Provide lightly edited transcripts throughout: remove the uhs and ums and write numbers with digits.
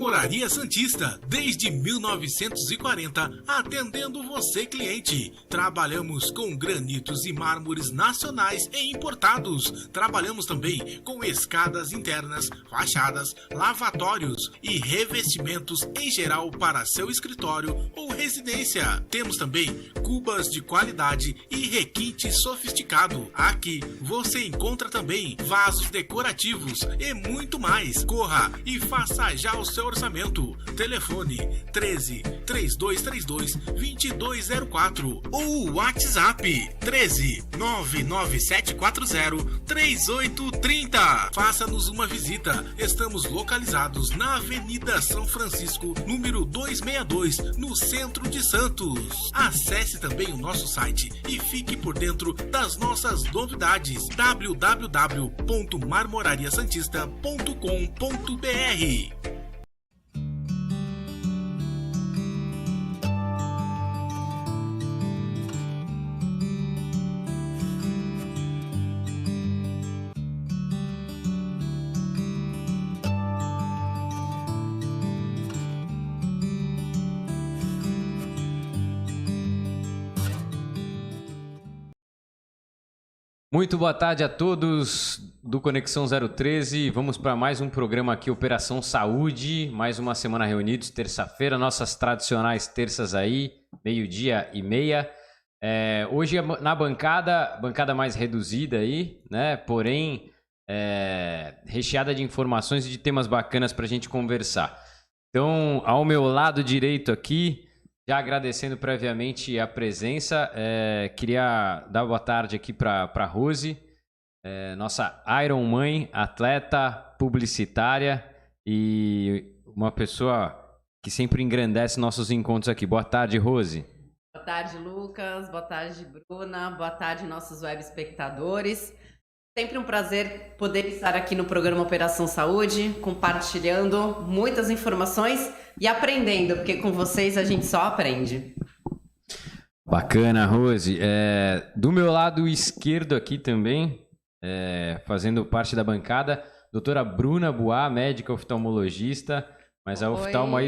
Marmoraria Santista, desde 1940, atendendo você, cliente. Trabalhamos com granitos e mármores nacionais e importados. Trabalhamos também com escadas internas, fachadas, lavatórios e revestimentos em geral para seu escritório ou residência. Temos também cubas de qualidade e requinte sofisticado. Aqui você encontra também vasos decorativos e muito mais. Corra e faça já o seu orçamento. Telefone 13 3232 2204 ou WhatsApp 13 99740 3830. Faça-nos uma visita. Estamos localizados na Avenida São Francisco, número 262, no centro de Santos. Acesse também o nosso site e fique por dentro das nossas novidades. www.marmorariasantista.com.br. Muito boa tarde a todos do Conexão 013. Vamos para mais um programa aqui, Operação Saúde. Mais uma semana reunidos, terça-feira, nossas tradicionais terças aí, 12:30. Hoje na bancada mais reduzida aí, né? Porém, recheada de informações e de temas bacanas para a gente conversar. Então, ao meu lado direito aqui, já agradecendo previamente a presença, queria dar boa tarde aqui para a Rose, nossa Iron Mãe, atleta, publicitária e uma pessoa que sempre engrandece nossos encontros aqui. Boa tarde, Rose. Boa tarde, Lucas. Boa tarde, Bruna. Boa tarde, nossos web espectadores. Sempre um prazer poder estar aqui no programa Operação Saúde, compartilhando muitas informações e aprendendo, porque com vocês a gente só aprende. Bacana, Rose. Do meu lado esquerdo aqui também, fazendo parte da bancada, doutora Bruna Boá, médica oftalmologista, mas a oftalmo aí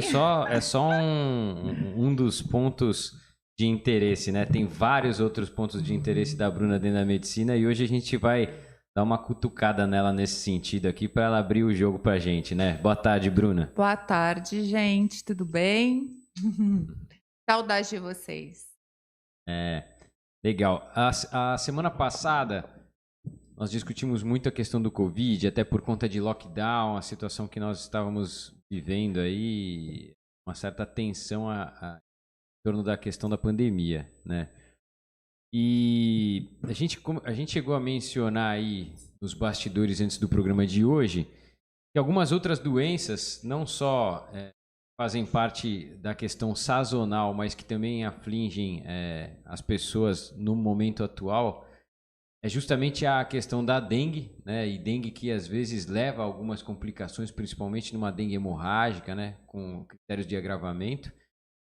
é só um dos pontos de interesse, né? Tem vários outros pontos de interesse da Bruna dentro da medicina e hoje a gente vai dar uma cutucada nela nesse sentido aqui para ela abrir o jogo pra gente, né? Boa tarde, Bruna. Boa tarde, gente. Tudo bem? Saudade de vocês. Legal. A semana passada nós discutimos muito a questão do Covid, até por conta de lockdown, a situação que nós estávamos vivendo aí, uma certa tensão em torno da questão da pandemia, né? E a gente chegou a mencionar aí nos bastidores antes do programa de hoje que algumas outras doenças não só fazem parte da questão sazonal, mas que também afligem as pessoas no momento atual, é justamente a questão da dengue, né? E dengue que às vezes leva a algumas complicações, principalmente numa dengue hemorrágica, né? Com critérios de agravamento.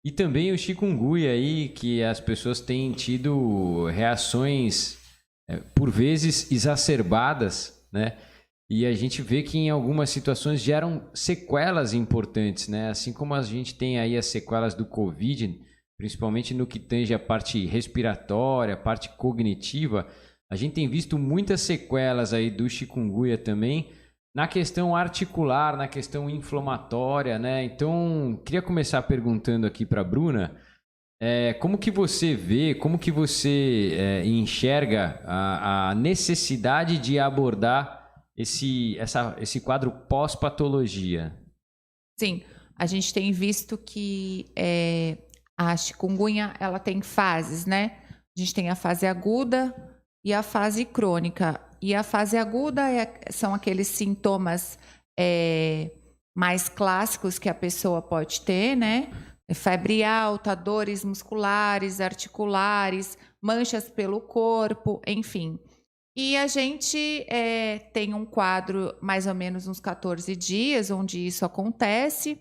E também o chikungunya aí, que as pessoas têm tido reações, por vezes, exacerbadas, né? E a gente vê que em algumas situações geram sequelas importantes, né? Assim como a gente tem aí as sequelas do Covid, principalmente no que tange a parte respiratória, a parte cognitiva, a gente tem visto muitas sequelas aí do chikungunya também, na questão articular, na questão inflamatória, né? Então, queria começar perguntando aqui para a Bruna, como que você vê, como que você enxerga a necessidade de abordar esse quadro pós-patologia? Sim. a gente tem visto que a chikungunya, ela tem fases, né? A gente tem a fase aguda e a fase crônica. E a fase aguda são aqueles sintomas mais clássicos que a pessoa pode ter, né? Febre alta, dores musculares, articulares, manchas pelo corpo, enfim. E a gente tem um quadro mais ou menos uns 14 dias onde isso acontece.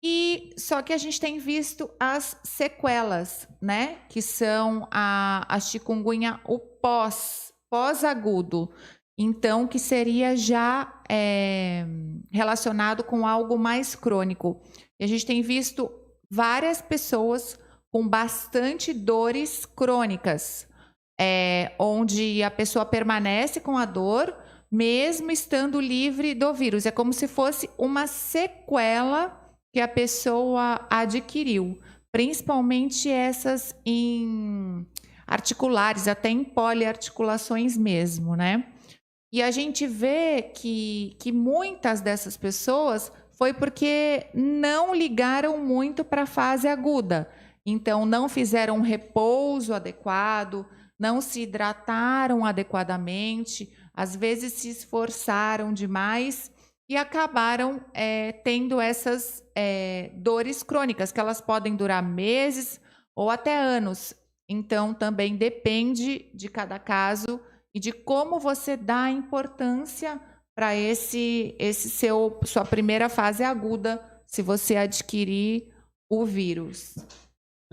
E só que a gente tem visto as sequelas, né? Que são a chikungunya, o pós-agudo. Então, que seria já relacionado com algo mais crônico. E a gente tem visto várias pessoas com bastante dores crônicas, onde a pessoa permanece com a dor, mesmo estando livre do vírus. É como se fosse uma sequela que a pessoa adquiriu, principalmente essas em articulares, até em poliarticulações mesmo, né? E a gente vê que muitas dessas pessoas foi porque não ligaram muito para a fase aguda. Então, não fizeram um repouso adequado, não se hidrataram adequadamente, às vezes se esforçaram demais e acabaram tendo essas dores crônicas, que elas podem durar meses ou até anos. Então, também depende de cada caso e de como você dá importância para sua primeira fase aguda, se você adquirir o vírus.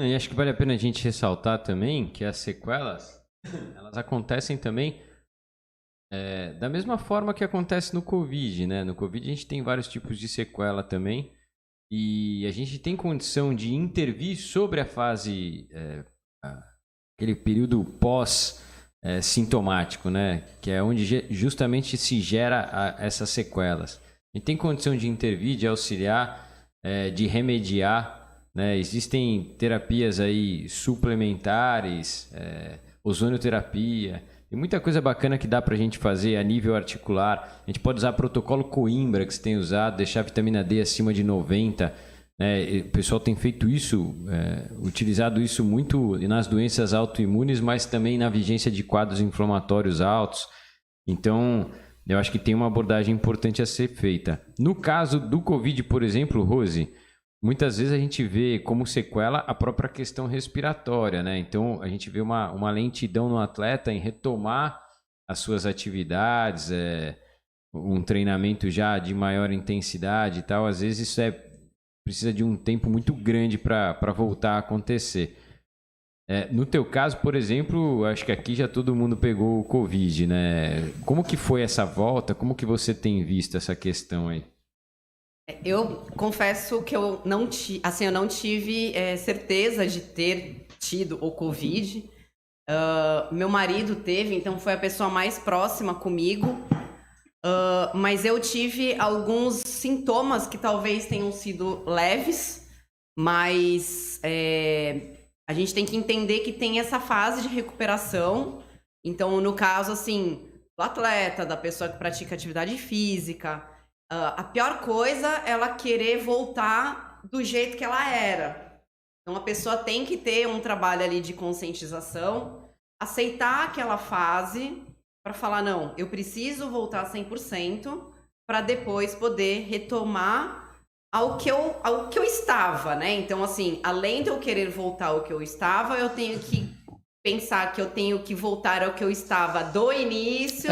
E acho que vale a pena a gente ressaltar também que as sequelas, elas acontecem também da mesma forma que acontece no Covid, né? No Covid a gente tem vários tipos de sequela também e a gente tem condição de intervir sobre a fase, aquele período pós-sintomático, né? Que é onde justamente se gera essas sequelas. A gente tem condição de intervir, de auxiliar, de remediar, né? Existem terapias aí suplementares, ozonioterapia. Tem muita coisa bacana que dá pra gente fazer a nível articular. A gente pode usar protocolo Coimbra, que você tem usado, deixar a vitamina D acima de 90. O pessoal tem feito isso, utilizado isso muito nas doenças autoimunes, mas também na vigência de quadros inflamatórios altos. Então, eu acho que tem uma abordagem importante a ser feita. No caso do Covid, por exemplo, Rose, muitas vezes a gente vê como sequela a própria questão respiratória, né? Então, a gente vê uma lentidão no atleta em retomar as suas atividades, um treinamento já de maior intensidade e tal. Às vezes isso precisa de um tempo muito grande para voltar a acontecer. No teu caso, por exemplo, acho que aqui já todo mundo pegou o Covid, né? Como que foi essa volta? Como que você tem visto essa questão aí? Eu confesso que eu não tive certeza de ter tido o Covid. Meu marido teve, então foi a pessoa mais próxima comigo. Mas eu tive alguns sintomas que talvez tenham sido leves, mas a gente tem que entender que tem essa fase de recuperação. Então, no caso, assim, do atleta, da pessoa que pratica atividade física, a pior coisa é ela querer voltar do jeito que ela era. Então, a pessoa tem que ter um trabalho ali de conscientização, aceitar aquela fase para falar, não, eu preciso voltar 100% para depois poder retomar ao que eu estava, né? Então, assim, além de eu querer voltar ao que eu estava, eu tenho que pensar que eu tenho que voltar ao que eu estava do início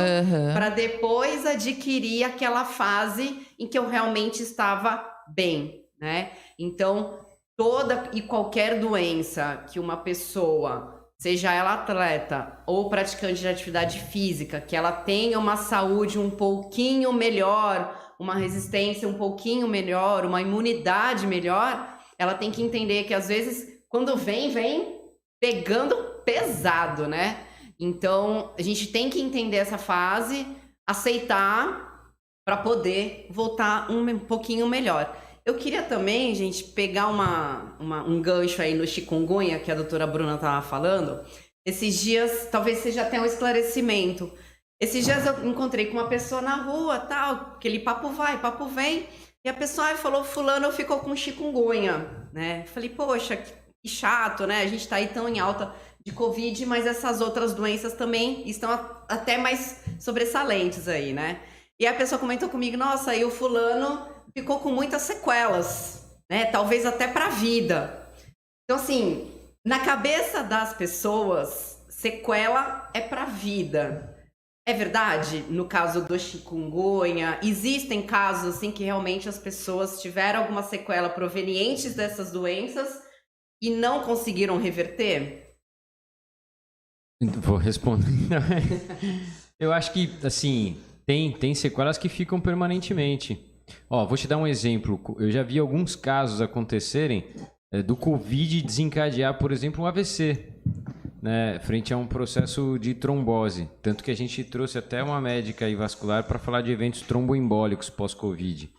para depois adquirir aquela fase em que eu realmente estava bem, né? Então, toda e qualquer doença que uma pessoa, seja ela atleta ou praticante de atividade física, que ela tenha uma saúde um pouquinho melhor, uma resistência um pouquinho melhor, uma imunidade melhor, ela tem que entender que às vezes quando vem pegando pesado, né? Então, a gente tem que entender essa fase, aceitar para poder voltar um pouquinho melhor. Eu queria também, gente, pegar um gancho aí no chikungunya, que a doutora Bruna estava falando. Esses dias, talvez seja até um esclarecimento. Esses dias eu encontrei com uma pessoa na rua, tal, aquele papo vai, papo vem. E a pessoa falou, fulano ficou com chikungunya, né? Falei, poxa, que chato, né? A gente tá aí tão em alta de Covid, mas essas outras doenças também estão até mais sobressalentes aí, né? E a pessoa comentou comigo, nossa, aí o fulano ficou com muitas sequelas, né? Talvez até pra vida. Então, assim, na cabeça das pessoas, sequela é pra vida. É verdade? No caso do chikungunya, existem casos assim que realmente as pessoas tiveram alguma sequela provenientes dessas doenças e não conseguiram reverter? Vou responder. Eu acho que, assim, tem sequelas que ficam permanentemente. Ó, vou te dar um exemplo. Eu já vi alguns casos acontecerem do Covid desencadear, por exemplo, um AVC, né, frente a um processo de trombose. Tanto que a gente trouxe até uma médica aí vascular para falar de eventos tromboembólicos pós-Covid.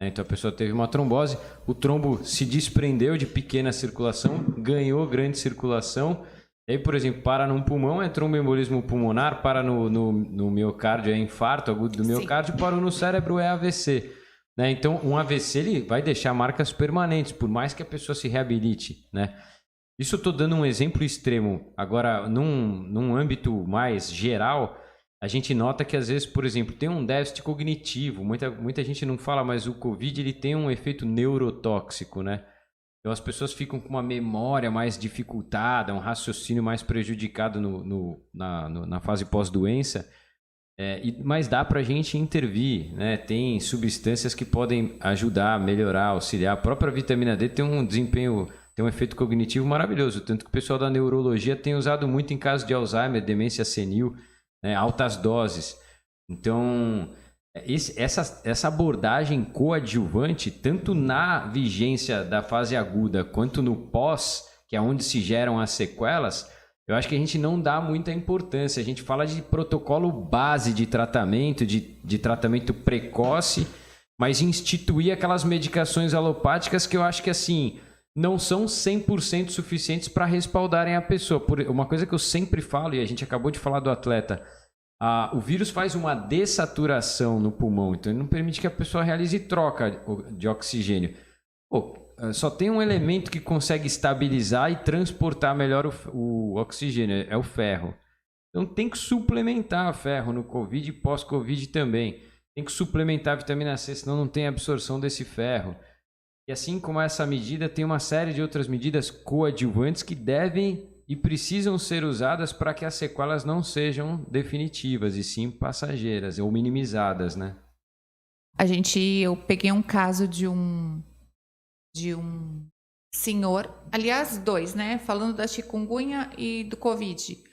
Então a pessoa teve uma trombose, o trombo se desprendeu de pequena circulação, ganhou grande circulação. E aí, por exemplo, para num pulmão é tromboembolismo pulmonar, para no miocárdio é infarto agudo do miocárdio, parou no cérebro é AVC. Né? Então, um AVC ele vai deixar marcas permanentes, por mais que a pessoa se reabilite. Né? Isso eu estou dando um exemplo extremo. Agora, num âmbito mais geral, a gente nota que às vezes, por exemplo, tem um déficit cognitivo. Muita gente não fala, mas o Covid ele tem um efeito neurotóxico, né? Então as pessoas ficam com uma memória mais dificultada, um raciocínio mais prejudicado na fase pós-doença. Mas dá para a gente intervir, né? Tem substâncias que podem ajudar, melhorar, auxiliar. A própria vitamina D tem um desempenho, tem um efeito cognitivo maravilhoso. Tanto que o pessoal da neurologia tem usado muito em casos de Alzheimer, demência senil, né? Altas doses. Então, essa abordagem coadjuvante, tanto na vigência da fase aguda quanto no pós, que é onde se geram as sequelas, eu acho que a gente não dá muita importância. A gente fala de protocolo base de tratamento, de tratamento precoce, mas instituir aquelas medicações alopáticas que eu acho que assim não são 100% suficientes para respaldarem a pessoa. Uma coisa que eu sempre falo, e a gente acabou de falar do atleta, o vírus faz uma dessaturação no pulmão, então ele não permite que a pessoa realize troca de oxigênio. Só tem um elemento que consegue estabilizar e transportar melhor o oxigênio, é o ferro. Então tem que suplementar ferro no Covid e pós-Covid também. Tem que suplementar a vitamina C, senão não tem absorção desse ferro. E assim como essa medida, tem uma série de outras medidas coadjuvantes que devem e precisam ser usadas para que as sequelas não sejam definitivas e sim passageiras ou minimizadas, né? Eu peguei um caso de um senhor, aliás, dois, né? Falando da chikungunya e do Covid.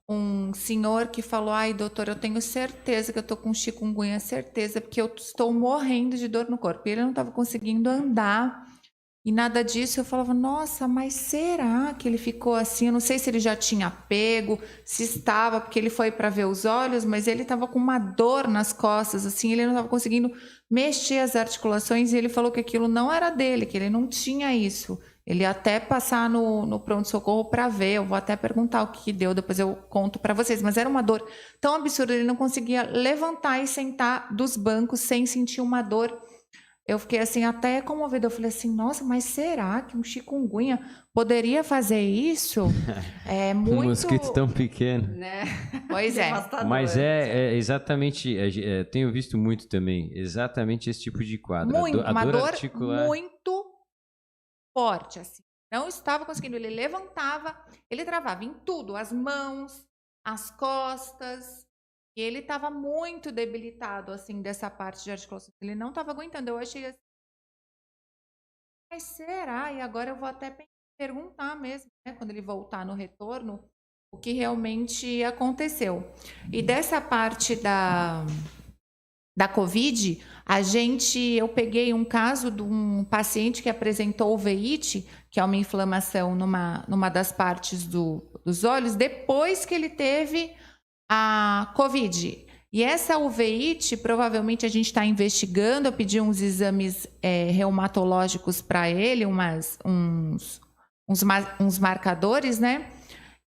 Um senhor que falou, ai, doutor, eu tenho certeza que eu tô com chikungunya, certeza, porque eu estou morrendo de dor no corpo. E ele não estava conseguindo andar e nada disso. Eu falava, nossa, mas será que ele ficou assim? Eu não sei se ele já tinha pego, se estava, porque ele foi para ver os olhos, mas ele estava com uma dor nas costas, assim, ele não estava conseguindo mexer as articulações e ele falou que aquilo não era dele, que ele não tinha isso. Ele ia até passar no pronto-socorro para ver, eu vou até perguntar o que deu, depois eu conto para vocês. Mas era uma dor tão absurda, ele não conseguia levantar e sentar dos bancos sem sentir uma dor. Eu fiquei assim, até comovida. Eu falei assim, nossa, mas será que um chikungunya poderia fazer isso? É muito... Um mosquito tão pequeno. Né? Pois é. Mas é exatamente, tenho visto muito também, exatamente esse tipo de quadro. Uma dor articular... muito forte, assim. Não estava conseguindo. Ele levantava, ele travava em tudo, as mãos, as costas. E ele estava muito debilitado, assim, dessa parte de articulação. Ele não estava aguentando. Eu achei assim, mas será? E agora eu vou até perguntar mesmo, né, quando ele voltar no retorno, o que realmente aconteceu. E dessa parte da Covid, eu peguei um caso de um paciente que apresentou uveíte, que é uma inflamação numa das partes dos olhos, depois que ele teve a Covid. E essa uveíte, provavelmente a gente está investigando. Eu pedi uns exames reumatológicos para ele, uns marcadores, né?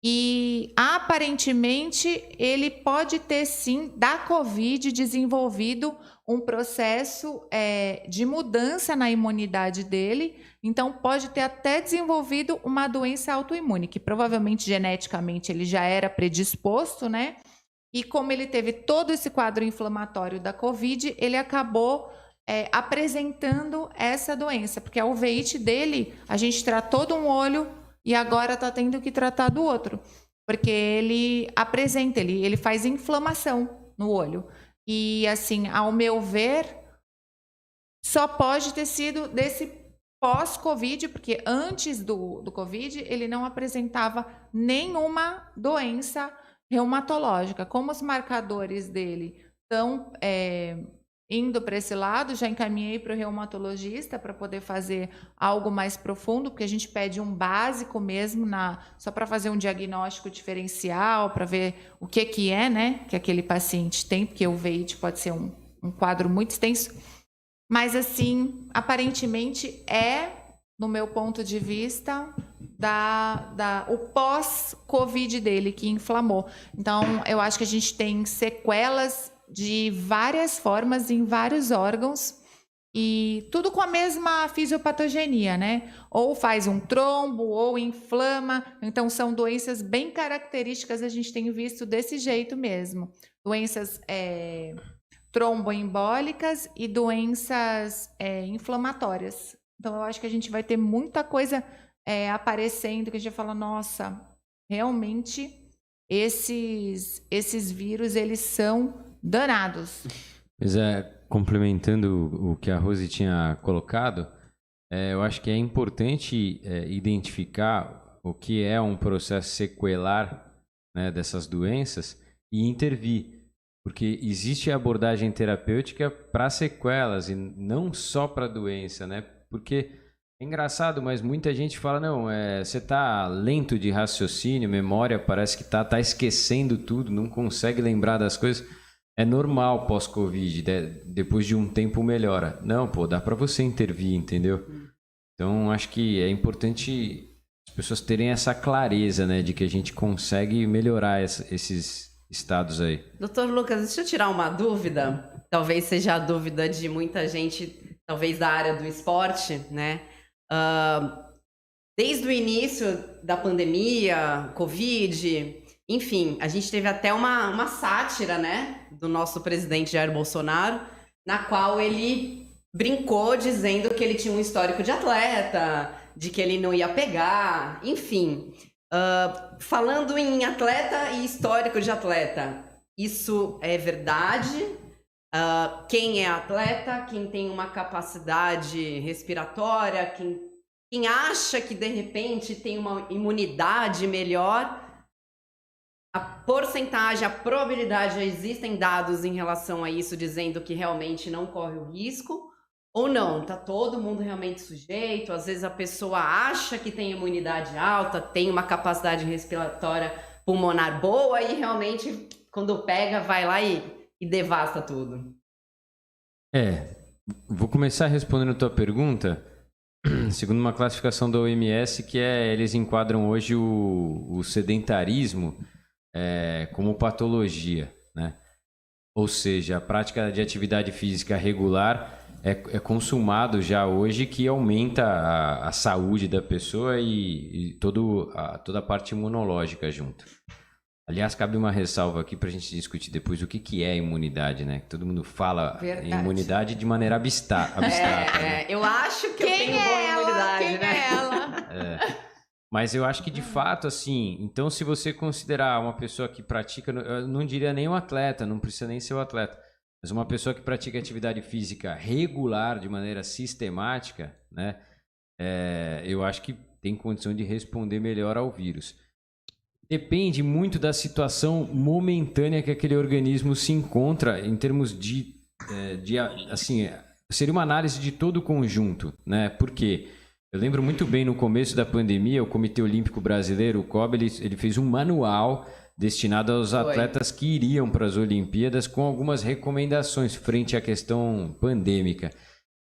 E aparentemente ele pode ter sim, da Covid, desenvolvido um processo de mudança na imunidade dele. Então pode ter até desenvolvido uma doença autoimune, que provavelmente geneticamente ele já era predisposto, né? E como ele teve todo esse quadro inflamatório da Covid, ele acabou apresentando essa doença, porque a uveíte dele, a gente tratou de um olho e agora está tendo que tratar do outro, porque ele apresenta, ele faz inflamação no olho. E assim, ao meu ver, só pode ter sido desse pós-Covid, porque antes do Covid ele não apresentava nenhuma doença reumatológica. Como os marcadores dele estão indo para esse lado, já encaminhei para o reumatologista para poder fazer algo mais profundo, porque a gente pede um básico mesmo, só para fazer um diagnóstico diferencial, para ver o que é, né, que aquele paciente tem, porque o uveíte pode ser um quadro muito extenso. Mas, assim, aparentemente no meu ponto de vista, o pós-Covid dele, que inflamou. Então, eu acho que a gente tem sequelas de várias formas em vários órgãos e tudo com a mesma fisiopatogenia, né? Ou faz um trombo, ou inflama. Então, são doenças bem características, a gente tem visto desse jeito mesmo. Doenças tromboembólicas e doenças inflamatórias. Então, eu acho que a gente vai ter muita coisa aparecendo que a gente vai falar, nossa, realmente esses vírus, eles são danados. Pois complementando o que a Rose tinha colocado, eu acho que é importante identificar o que é um processo sequelar, né, dessas doenças e intervir, porque existe a abordagem terapêutica para sequelas e não só para doença, né? Porque é engraçado, mas muita gente fala, não, você tá lento de raciocínio, memória, parece que tá esquecendo tudo, não consegue lembrar das coisas. É normal pós-Covid, depois de um tempo melhora. Não, dá para você intervir, entendeu? Então, acho que é importante as pessoas terem essa clareza, né, de que a gente consegue melhorar esses estados aí. Doutor Lucas, deixa eu tirar uma dúvida. Talvez seja a dúvida de muita gente, talvez da área do esporte, né? Desde o início da pandemia, Covid, enfim, a gente teve até uma sátira, né, do nosso presidente Jair Bolsonaro, na qual ele brincou dizendo que ele tinha um histórico de atleta, de que ele não ia pegar, enfim. Falando em atleta e histórico de atleta, isso é verdade? Quem é atleta, quem tem uma capacidade respiratória, quem acha que de repente tem uma imunidade melhor, a porcentagem, a probabilidade, existem dados em relação a isso dizendo que realmente não corre o risco ou não? Tá todo mundo realmente sujeito? Às vezes a pessoa acha que tem imunidade alta, tem uma capacidade respiratória pulmonar boa e realmente quando pega vai lá e devasta tudo. Vou começar respondendo a tua pergunta, segundo uma classificação da OMS, que eles enquadram hoje o sedentarismo como patologia, né? Ou seja, a prática de atividade física regular é consumado já hoje, que aumenta a saúde da pessoa e toda a parte imunológica junto. Aliás, cabe uma ressalva aqui para a gente discutir depois o que é imunidade, né? Todo mundo fala em imunidade de maneira abstrata. Né? Eu acho que eu tenho boa imunidade, quem né? É ela? Mas eu acho que de fato, assim, então se você considerar uma pessoa que pratica, eu não diria nem um atleta, não precisa nem ser um atleta, mas uma pessoa que pratica atividade física regular, de maneira sistemática, né? Eu acho que tem condição de responder melhor ao vírus. Depende muito da situação momentânea que aquele organismo se encontra em termos assim, seria uma análise de todo o conjunto, né? Por quê? Eu lembro muito bem no começo da pandemia, o Comitê Olímpico Brasileiro, o COB, ele fez um manual destinado aos atletas que iriam para as Olimpíadas com algumas recomendações frente à questão pandêmica.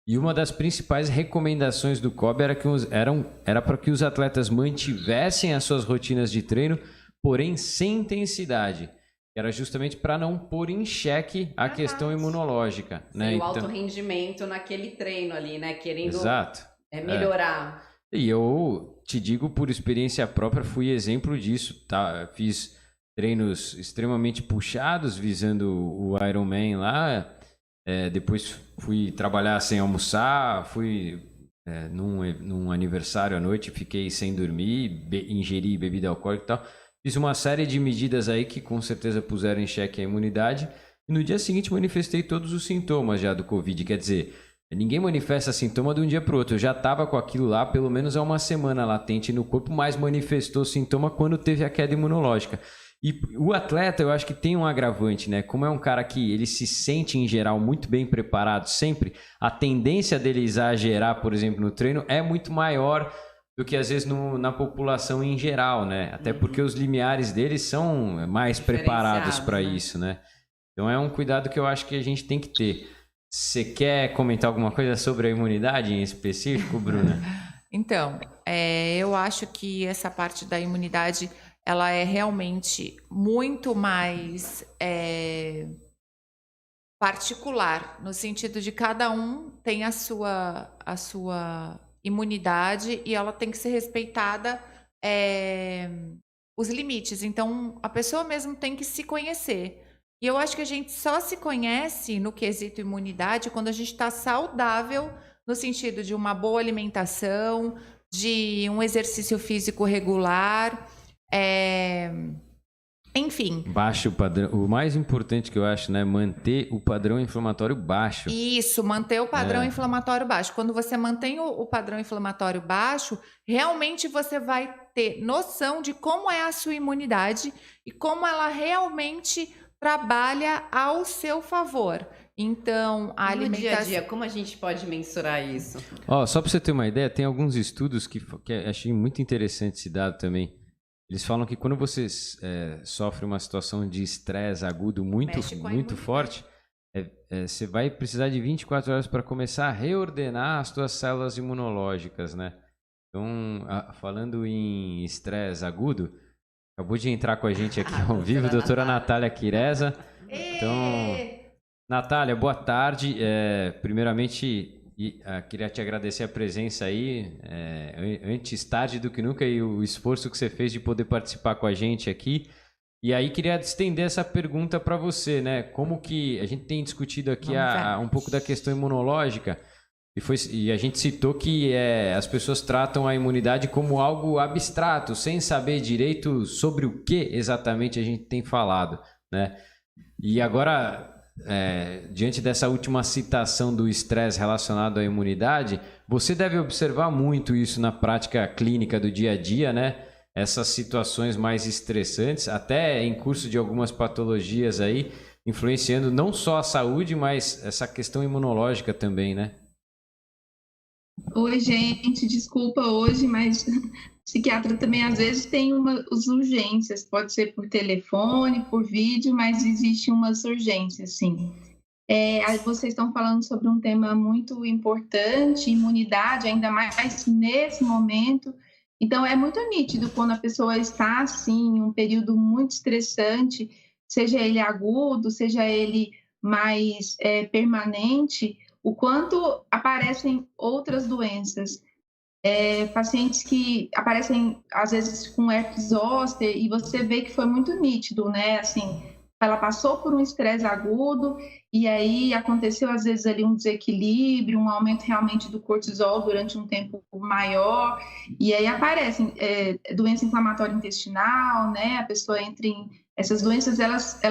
E uma das principais recomendações do COB era para que os atletas mantivessem as suas rotinas de treino, porém sem intensidade. Era justamente para não pôr em xeque a questão imunológica. Sim, né? O alto rendimento naquele treino ali, né? Querendo Exato. melhorar. E eu te digo por experiência própria, fui exemplo disso, tá? Fiz treinos extremamente puxados, visando o Ironman lá. Depois fui trabalhar sem almoçar, fui num aniversário à noite, fiquei sem dormir, ingeri bebida alcoólica e tal. Fiz uma série de medidas aí que com certeza puseram em xeque a imunidade. E no dia seguinte manifestei todos os sintomas já do Covid. Quer dizer, ninguém manifesta sintoma de um dia para o outro. Eu já estava com aquilo lá pelo menos há uma semana latente no corpo, mas manifestou sintoma quando teve a queda imunológica. E o atleta, eu acho que tem um agravante, né? Como é um cara que ele se sente, em geral, muito bem preparado sempre, a tendência dele exagerar, por exemplo, no treino é muito maior do que, às vezes, na população em geral, né? Até porque os limiares deles são mais preparados para isso, né? Então, é um cuidado que eu acho que a gente tem que ter. Você quer comentar alguma coisa sobre a imunidade em específico, Bruna? Então, eu acho que essa parte da imunidade ela é realmente muito mais particular, no sentido de cada um tem a sua imunidade e ela tem que ser respeitada os limites. Então, a pessoa mesmo tem que se conhecer. E eu acho que a gente só se conhece no quesito imunidade quando a gente está saudável, no sentido de uma boa alimentação, de um exercício físico regular, enfim. Baixo padrão. O mais importante que eu acho, né? Manter o padrão inflamatório baixo. Isso, manter o padrão inflamatório baixo. Quando você mantém o padrão inflamatório baixo, realmente você vai ter noção de como é a sua imunidade e como ela realmente trabalha ao seu favor. Então, a alimentação... No dia a dia, como a gente pode mensurar isso? Só para você ter uma ideia, tem alguns estudos que achei muito interessante esse dado também. Eles falam que quando você sofre uma situação de estresse agudo muito forte, você vai precisar de 24 horas para começar a reordenar as suas células imunológicas, né? Então, falando em estresse agudo, acabou de entrar com a gente aqui ao vivo, a doutora Natália Quireza. Então, Natália, boa tarde. Primeiramente, queria te agradecer a presença aí, antes tarde do que nunca, e o esforço que você fez de poder participar com a gente aqui. E aí queria estender essa pergunta para você, né? Como que a gente tem discutido aqui um pouco da questão imunológica, e a gente citou que as pessoas tratam a imunidade como algo abstrato, sem saber direito sobre o que exatamente a gente tem falado, né? E agora... diante dessa última citação do estresse relacionado à imunidade, você deve observar muito isso na prática clínica do dia a dia, né? Essas situações mais estressantes, até em curso de algumas patologias aí, influenciando não só a saúde, mas essa questão imunológica também, né? Oi, gente, desculpa hoje, mas psiquiatra também às vezes tem as urgências, pode ser por telefone, por vídeo, mas existe umas urgências, sim. Vocês estão falando sobre um tema muito importante, imunidade, ainda mais nesse momento. Então, é muito nítido quando a pessoa está, assim, em um período muito estressante, seja ele agudo, seja ele mais permanente, o quanto aparecem outras doenças. Pacientes que aparecem, às vezes, com herpes zoster, e você vê que foi muito nítido, né? Assim, ela passou por um estresse agudo, e aí aconteceu, às vezes, ali um desequilíbrio, um aumento realmente do cortisol durante um tempo maior, e aí aparecem doença inflamatória intestinal, né? A pessoa entra em... Essas doenças, elas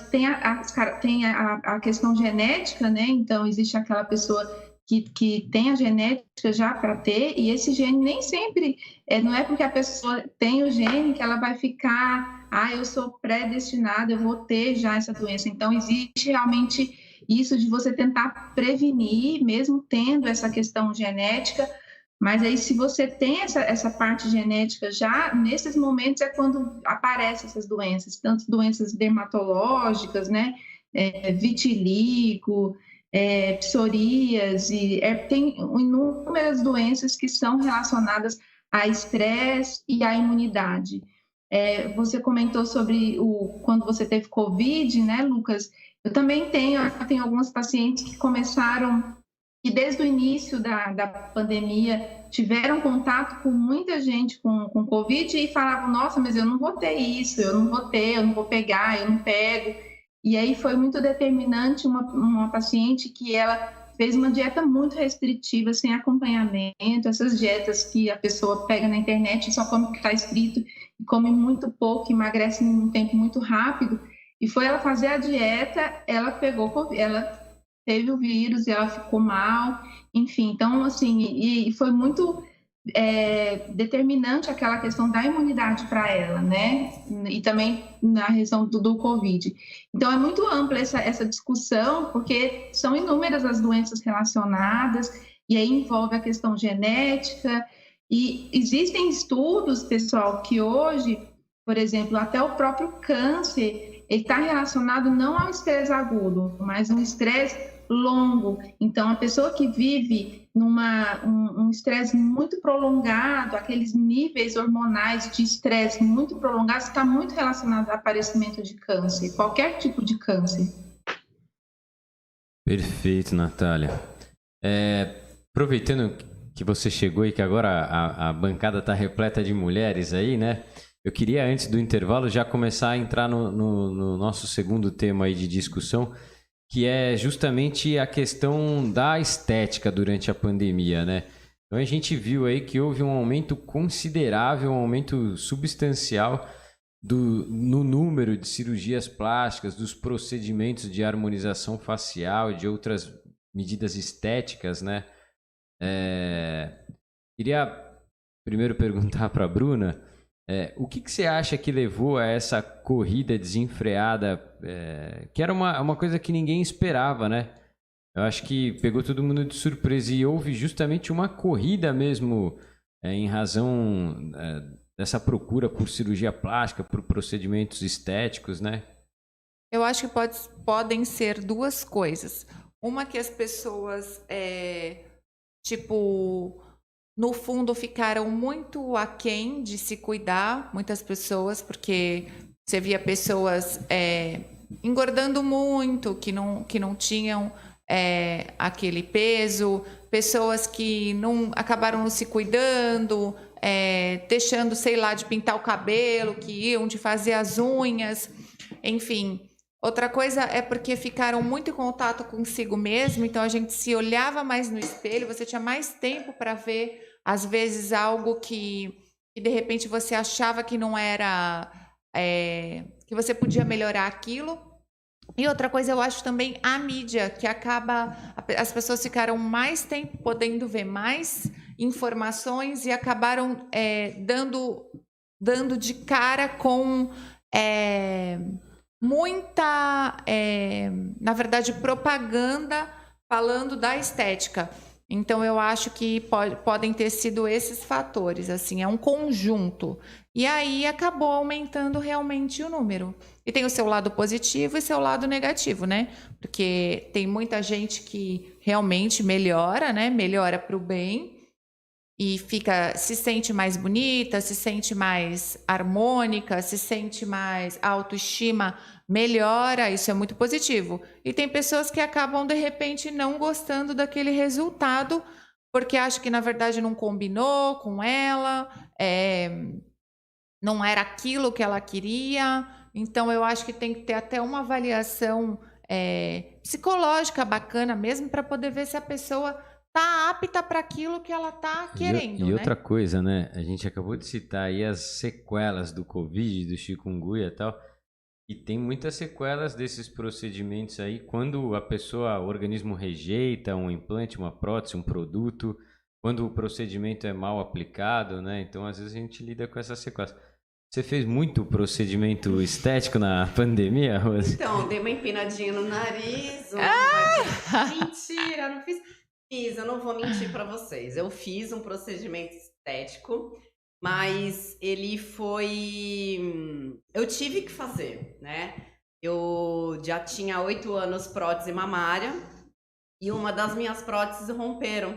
têm a questão genética, né? Então, existe aquela pessoa que tem a genética já para ter, e esse gene nem sempre, não é porque a pessoa tem o gene que ela vai ficar, eu sou predestinada, eu vou ter já essa doença. Então, existe realmente isso de você tentar prevenir, mesmo tendo essa questão genética, mas aí se você tem essa parte genética já, nesses momentos é quando aparecem essas doenças, tanto doenças dermatológicas, né, vitiligo, psoríase, tem inúmeras doenças que são relacionadas a estresse e à imunidade. Você comentou sobre quando você teve Covid, né, Lucas? Eu também tenho algumas pacientes que começaram, e desde o início da pandemia, tiveram contato com muita gente com Covid e falavam, nossa, mas eu não vou ter isso, eu não vou ter, eu não vou pegar, eu não pego. E aí foi muito determinante uma paciente que ela fez uma dieta muito restritiva, sem acompanhamento, essas dietas que a pessoa pega na internet e só come o que está escrito, e come muito pouco, emagrece em um tempo muito rápido. E foi ela fazer a dieta, ela teve o vírus e ela ficou mal, enfim. Então, assim, e foi muito determinante aquela questão da imunidade para ela, né? E também na questão do Covid. Então, é muito ampla essa discussão, porque são inúmeras as doenças relacionadas, e aí envolve a questão genética, e existem estudos, pessoal, que hoje, por exemplo, até o próprio câncer, ele está relacionado não ao estresse agudo, mas um estresse longo. Então, a pessoa que vive um estresse muito prolongado, aqueles níveis hormonais de estresse muito prolongados, está muito relacionado ao aparecimento de câncer, qualquer tipo de câncer. Perfeito, Natália. Aproveitando que você chegou e que agora a bancada está repleta de mulheres aí, né? Eu queria, antes do intervalo, já começar a entrar no nosso segundo tema aí de discussão, que é justamente a questão da estética durante a pandemia, né? Então a gente viu aí que houve um aumento considerável, um aumento substancial no número de cirurgias plásticas, dos procedimentos de harmonização facial e de outras medidas estéticas, né? Queria primeiro perguntar para a Bruna, o que você acha que levou a essa corrida desenfreada, que era uma coisa que ninguém esperava, né? Eu acho que pegou todo mundo de surpresa e houve justamente uma corrida mesmo em razão dessa procura por cirurgia plástica, por procedimentos estéticos, né? Eu acho que podem ser duas coisas. Uma que as pessoas, no fundo, ficaram muito aquém de se cuidar, muitas pessoas, porque você via pessoas engordando muito, que não tinham aquele peso, pessoas que acabaram não se cuidando, deixando, sei lá, de pintar o cabelo, que iam de fazer as unhas, enfim. Outra coisa é porque ficaram muito em contato consigo mesmo, então a gente se olhava mais no espelho, você tinha mais tempo para ver, às vezes, algo que de repente você achava que não era, que você podia melhorar aquilo. E outra coisa, eu acho também a mídia, que as pessoas ficaram mais tempo podendo ver mais informações e acabaram dando de cara com muita, na verdade, propaganda falando da estética. Então, eu acho que podem ter sido esses fatores, assim, é um conjunto. E aí acabou aumentando realmente o número. E tem o seu lado positivo e seu lado negativo, né? Porque tem muita gente que realmente melhora, né? Melhora para o bem e se sente mais bonita, se sente mais harmônica, se sente mais autoestima, melhora, isso é muito positivo. E tem pessoas que acabam, de repente, não gostando daquele resultado, porque acham que, na verdade, não combinou com ela, não era aquilo que ela queria. Então, eu acho que tem que ter até uma avaliação psicológica bacana mesmo, para poder ver se a pessoa está apta para aquilo que ela está querendo. E outra coisa, né? A gente acabou de citar aí as sequelas do Covid, do chikungunya e tal. E tem muitas sequelas desses procedimentos aí quando o organismo rejeita um implante, uma prótese, um produto, quando o procedimento é mal aplicado, né? Então, às vezes, a gente lida com essas sequelas. Você fez muito procedimento estético na pandemia, Rose? Então, dei uma empinadinha no nariz. Mentira, não fiz. Eu não vou mentir para vocês. Eu fiz um procedimento estético, mas ele foi... Eu tive que fazer, né? Eu já tinha 8 anos prótese mamária e uma das minhas próteses rompeu.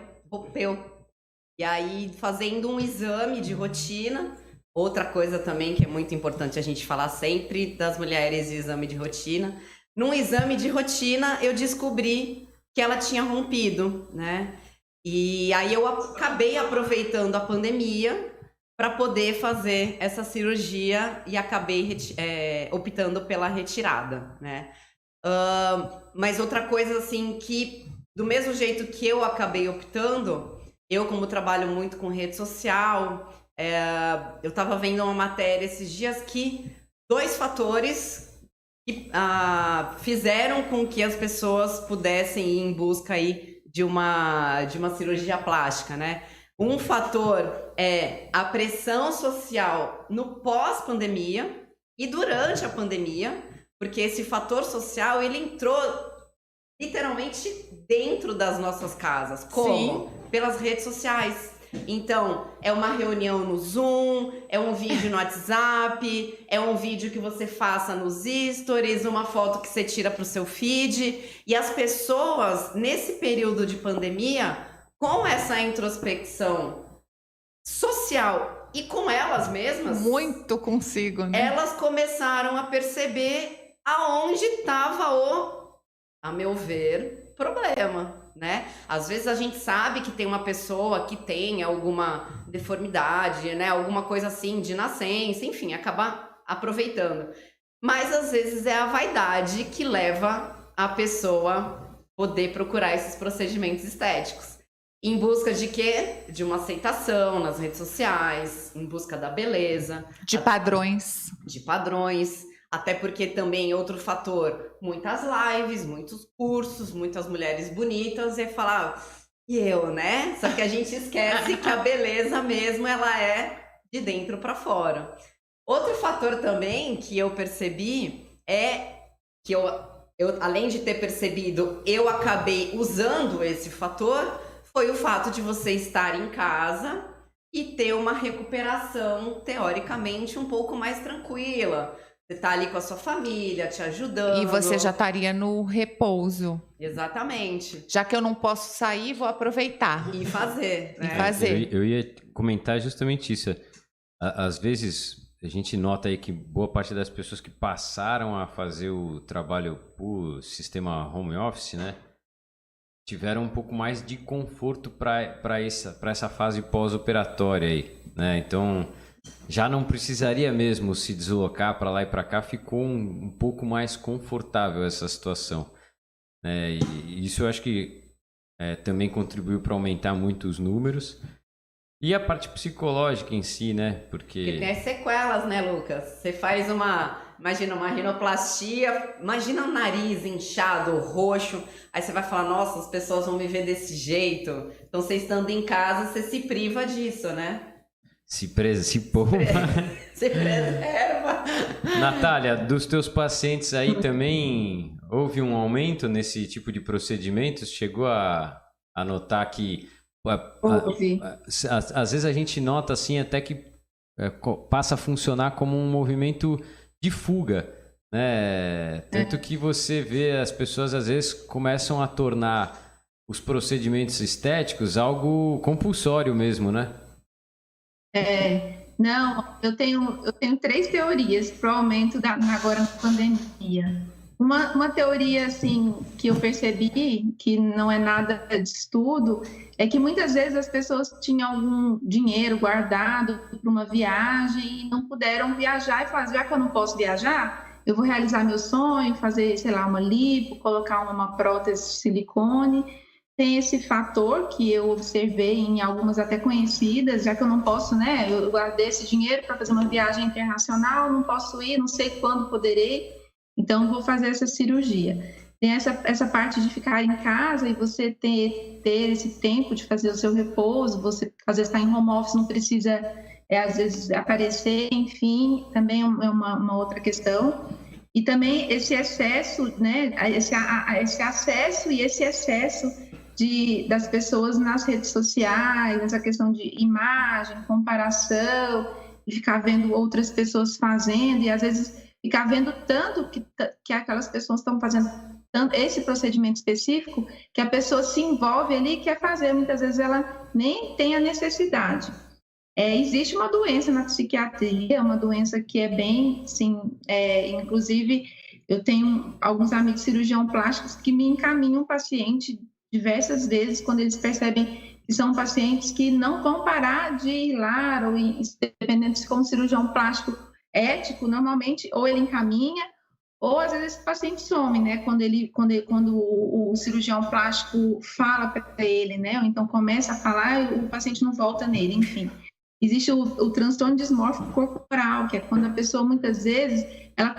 E aí, fazendo um exame de rotina, Outra coisa também que é muito importante a gente falar sempre das mulheres de exame de rotina. Num exame de rotina, eu descobri que ela tinha rompido, né? E aí eu acabei aproveitando a pandemia para poder fazer essa cirurgia e acabei optando pela retirada, né? Mas outra coisa, assim, que do mesmo jeito que eu acabei optando, eu, como trabalho muito com rede social, eu estava vendo uma matéria esses dias que 2 fatores que fizeram com que as pessoas pudessem ir em busca aí de uma cirurgia plástica, né? Um fator é a pressão social no pós-pandemia e durante a pandemia, porque esse fator social, ele entrou literalmente dentro das nossas casas. Como? Sim. Pelas redes sociais. Então, é uma reunião no Zoom, é um vídeo no WhatsApp, é um vídeo que você faça nos stories, uma foto que você tira para o seu feed. E as pessoas, nesse período de pandemia, com essa introspecção social e com elas mesmas... Muito consigo, né? Elas começaram a perceber aonde estava a meu ver, problema. Né? Às vezes a gente sabe que tem uma pessoa que tem alguma deformidade, né? Alguma coisa assim de nascença, enfim, acaba aproveitando. Mas às vezes é a vaidade que leva a pessoa a poder procurar esses procedimentos estéticos. Em busca de quê? De uma aceitação nas redes sociais, em busca da beleza. De padrões. De padrões. Até porque também outro fator, muitas lives, muitos cursos, muitas mulheres bonitas, e falar, e eu, né? Só que a gente esquece que a beleza mesmo, ela é de dentro para fora. Outro fator também que eu percebi é que eu, além de ter percebido, eu acabei usando esse fator, foi o fato de você estar em casa e ter uma recuperação, teoricamente, um pouco mais tranquila. Você tá ali com a sua família, te ajudando. E você já estaria no repouso. Exatamente. Já que eu não posso sair, vou aproveitar. E fazer. Né? E fazer. Eu ia comentar justamente isso. Às vezes, a gente nota aí que boa parte das pessoas que passaram a fazer o trabalho por sistema home office, né? Tiveram um pouco mais de conforto para essa fase pós-operatória aí, né? Então... já não precisaria mesmo se deslocar para lá e para cá, ficou um pouco mais confortável essa situação. E isso eu acho que também contribuiu para aumentar muito os números. E a parte psicológica em si, né? Porque tem as sequelas, né, Lucas? Você faz imagina uma rinoplastia, imagina um nariz inchado, roxo, aí você vai falar, nossa, as pessoas vão me ver desse jeito. Então, você estando em casa, você se priva disso, né? Se poupa. Se preserva. Natália, dos teus pacientes aí também houve um aumento nesse tipo de procedimentos? Chegou a notar que... às vezes a gente nota assim até que passa a funcionar como um movimento de fuga, né? Tanto que você vê as pessoas às vezes começam a tornar os procedimentos estéticos algo compulsório mesmo, né? Não, eu tenho 3 teorias para o aumento agora na pandemia. Uma teoria, assim, que eu percebi, que não é nada de estudo, é que muitas vezes as pessoas tinham algum dinheiro guardado para uma viagem e não puderam viajar e falar, já que eu não posso viajar, eu vou realizar meu sonho, fazer, sei lá, uma lipo, colocar uma prótese de silicone. Tem esse fator que eu observei em algumas até conhecidas, já que eu não posso, né? Eu guardei esse dinheiro para fazer uma viagem internacional, não posso ir, não sei quando poderei, então vou fazer essa cirurgia. Tem essa parte de ficar em casa e você ter esse tempo de fazer o seu repouso, você às vezes está em home office, não precisa, às vezes, aparecer, enfim, também é uma outra questão. E também esse excesso, né? Esse acesso e esse excesso das pessoas nas redes sociais, essa questão de imagem, comparação, e ficar vendo outras pessoas fazendo, e às vezes ficar vendo tanto que aquelas pessoas estão fazendo tanto esse procedimento específico, que a pessoa se envolve ali e quer fazer, muitas vezes ela nem tem a necessidade. Existe uma doença na psiquiatria, uma doença que é bem, sim, inclusive eu tenho alguns amigos cirurgião plásticos que me encaminham o paciente diversas vezes quando eles percebem que são pacientes que não vão parar de ir lá, ou dependendo de como cirurgião plástico ético, normalmente ou ele encaminha, ou às vezes esse paciente some, né? Quando o cirurgião plástico fala para ele, né? Ou então começa a falar, o paciente não volta nele, enfim. Existe o transtorno dismórfico corporal, que é quando a pessoa, muitas vezes, ela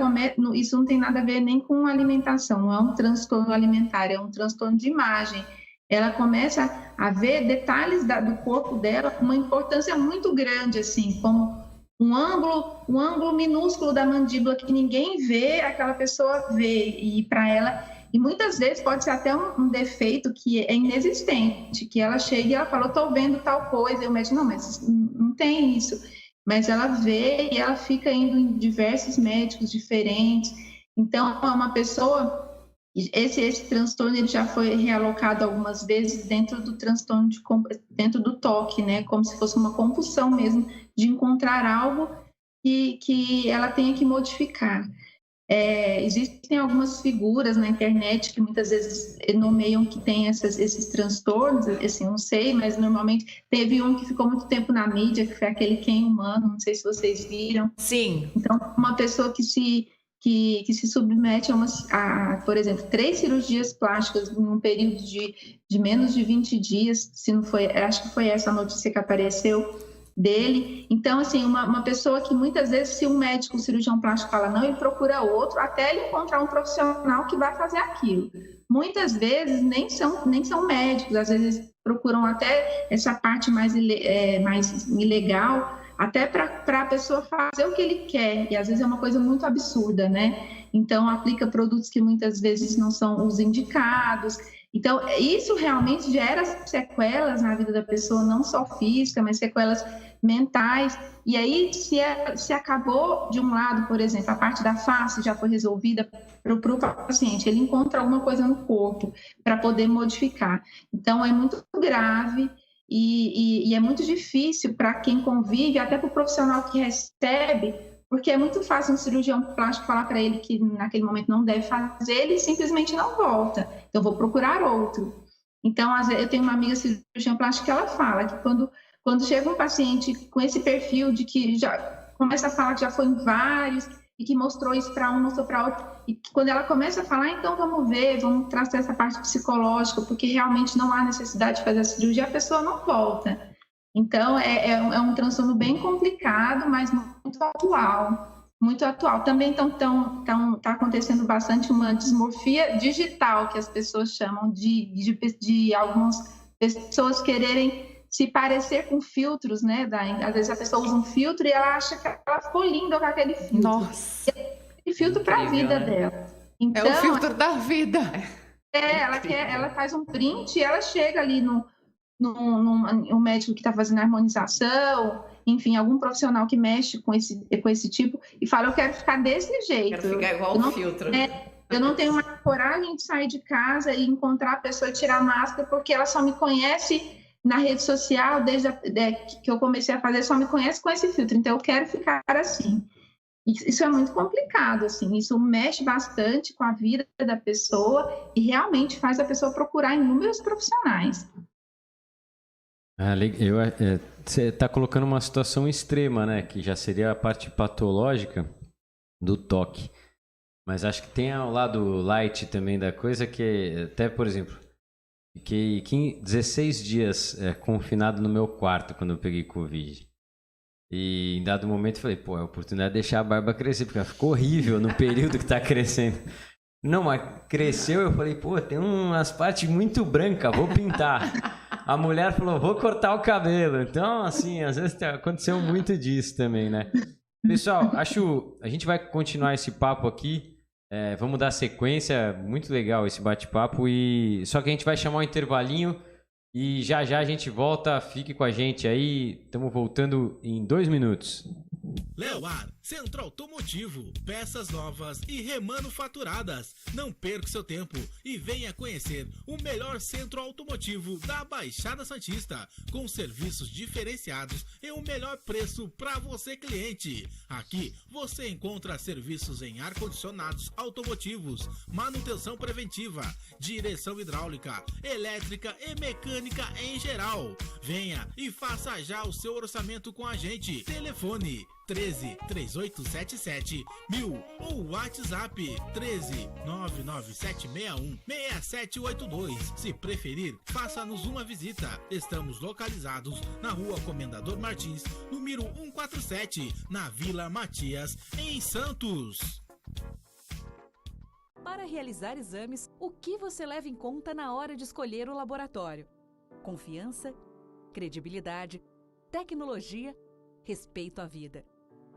isso não tem nada a ver nem com alimentação, não é um transtorno alimentar, é um transtorno de imagem. Ela começa a ver detalhes do corpo dela com uma importância muito grande, assim, como um ângulo minúsculo da mandíbula que ninguém vê, aquela pessoa vê, e para ela, e muitas vezes pode ser até um defeito que é inexistente, que ela chega e ela fala, eu estou vendo tal coisa, e o médico, não, mas não tem isso, mas ela vê e ela fica indo em diversos médicos diferentes. Então, é uma pessoa, esse transtorno ele já foi realocado algumas vezes dentro do transtorno, dentro do TOC, né, como se fosse uma compulsão mesmo, de encontrar algo que ela tenha que modificar. Existem algumas figuras na internet que muitas vezes nomeiam que tem esses transtornos, assim, não sei, mas normalmente teve um que ficou muito tempo na mídia, que foi aquele Ken humano, não sei se vocês viram. Sim. Então, uma pessoa que se submete por exemplo, 3 cirurgias plásticas em um período de menos de 20 dias, se não foi, acho que foi essa a notícia que apareceu dele. Então, assim, uma pessoa que muitas vezes, se um médico, um cirurgião plástico fala não, ele procura outro, até ele encontrar um profissional que vai fazer aquilo. Muitas vezes nem são médicos, às vezes procuram até essa parte mais ilegal, até para a pessoa fazer o que ele quer, e às vezes é uma coisa muito absurda, né? Então, aplica produtos que muitas vezes não são os indicados. Então, isso realmente gera sequelas na vida da pessoa, não só física, mas sequelas mentais. E aí, se acabou de um lado, por exemplo, a parte da face já foi resolvida para o paciente, ele encontra alguma coisa no corpo para poder modificar. Então, é muito grave. E é muito difícil para quem convive, até para o profissional que recebe, porque é muito fácil um cirurgião plástico falar para ele que naquele momento não deve fazer, ele simplesmente não volta. Então, vou procurar outro. Então, eu tenho uma amiga cirurgiã plástica que ela fala que quando chega um paciente com esse perfil de que já começa a falar que já foi em vários e que mostrou isso para um, mostrou para outro, e que quando ela começa a falar, então vamos trazer essa parte psicológica, porque realmente não há necessidade de fazer a cirurgia, a pessoa não volta. Então, é um transtorno bem complicado, mas muito atual. Muito atual. Também está acontecendo bastante uma dismorfia digital, que as pessoas chamam de algumas pessoas quererem se parecer com filtros, né? Às vezes a pessoa usa um filtro e ela acha que ela ficou linda com aquele filtro. Nossa! E filtro para a vida dela. Então, é o filtro da vida. Ela faz um print e ela chega ali um médico que está fazendo harmonização, enfim, algum profissional que mexe com esse tipo e fala, eu quero ficar desse jeito. Quero ficar igual um filtro. Eu não tenho mais coragem de sair de casa e encontrar a pessoa e tirar a máscara, porque ela só me conhece na rede social, desde que eu comecei a fazer, só me conhece com esse filtro, então eu quero ficar assim. Isso é muito complicado, assim, isso mexe bastante com a vida da pessoa e realmente faz a pessoa procurar inúmeros profissionais. Você está colocando uma situação extrema, né? Que já seria a parte patológica do TOC. Mas acho que tem ao lado light também da coisa, que até, por exemplo, fiquei 16 dias confinado no meu quarto quando eu peguei Covid. E em dado momento eu falei, é a oportunidade de deixar a barba crescer, porque ela ficou horrível no período que está crescendo. Não, mas cresceu, eu falei, tem umas partes muito brancas, vou pintar. A mulher falou, vou cortar o cabelo. Então, assim, às vezes aconteceu muito disso também, né? Pessoal, a gente vai continuar esse papo aqui. Vamos dar sequência, muito legal esse bate-papo. Só que a gente vai chamar um intervalinho e já a gente volta. Fique com a gente aí, estamos voltando em 2 minutos. Leoar, Centro Automotivo, peças novas e remanufaturadas. Não perca seu tempo e venha conhecer o melhor centro automotivo da Baixada Santista, com serviços diferenciados e o melhor preço para você, cliente. Aqui você encontra serviços em ar-condicionados automotivos, manutenção preventiva, direção hidráulica, elétrica e mecânica em geral. Venha e faça já o seu orçamento com a gente. Telefone 13 3877 1000 ou WhatsApp 13 99761 6782. Se preferir, faça-nos uma visita. Estamos localizados na Rua Comendador Martins, número 147, na Vila Matias, em Santos. Para realizar exames, o que você leva em conta na hora de escolher o laboratório? Confiança, credibilidade, tecnologia, respeito à vida.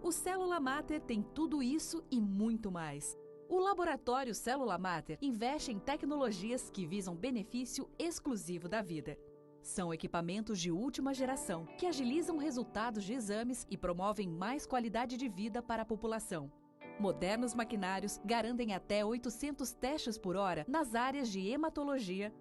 O Célula Mater tem tudo isso e muito mais. O Laboratório Célula Mater investe em tecnologias que visam benefício exclusivo da vida. São equipamentos de última geração que agilizam resultados de exames e promovem mais qualidade de vida para a população. Modernos maquinários garantem até 800 testes por hora nas áreas de hematologia,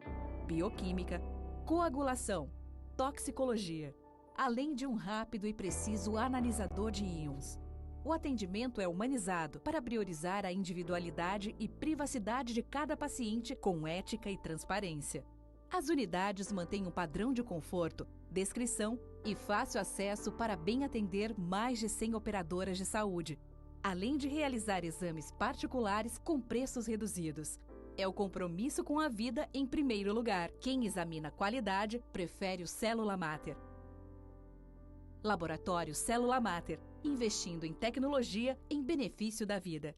bioquímica, coagulação, toxicologia, além de um rápido e preciso analisador de íons. O atendimento é humanizado para priorizar a individualidade e privacidade de cada paciente com ética e transparência. As unidades mantêm um padrão de conforto, descrição e fácil acesso para bem atender mais de 100 operadoras de saúde, além de realizar exames particulares com preços reduzidos. É o compromisso com a vida em primeiro lugar. Quem examina qualidade prefere o Célula Mater. Laboratório Célula Mater, investindo em tecnologia em benefício da vida.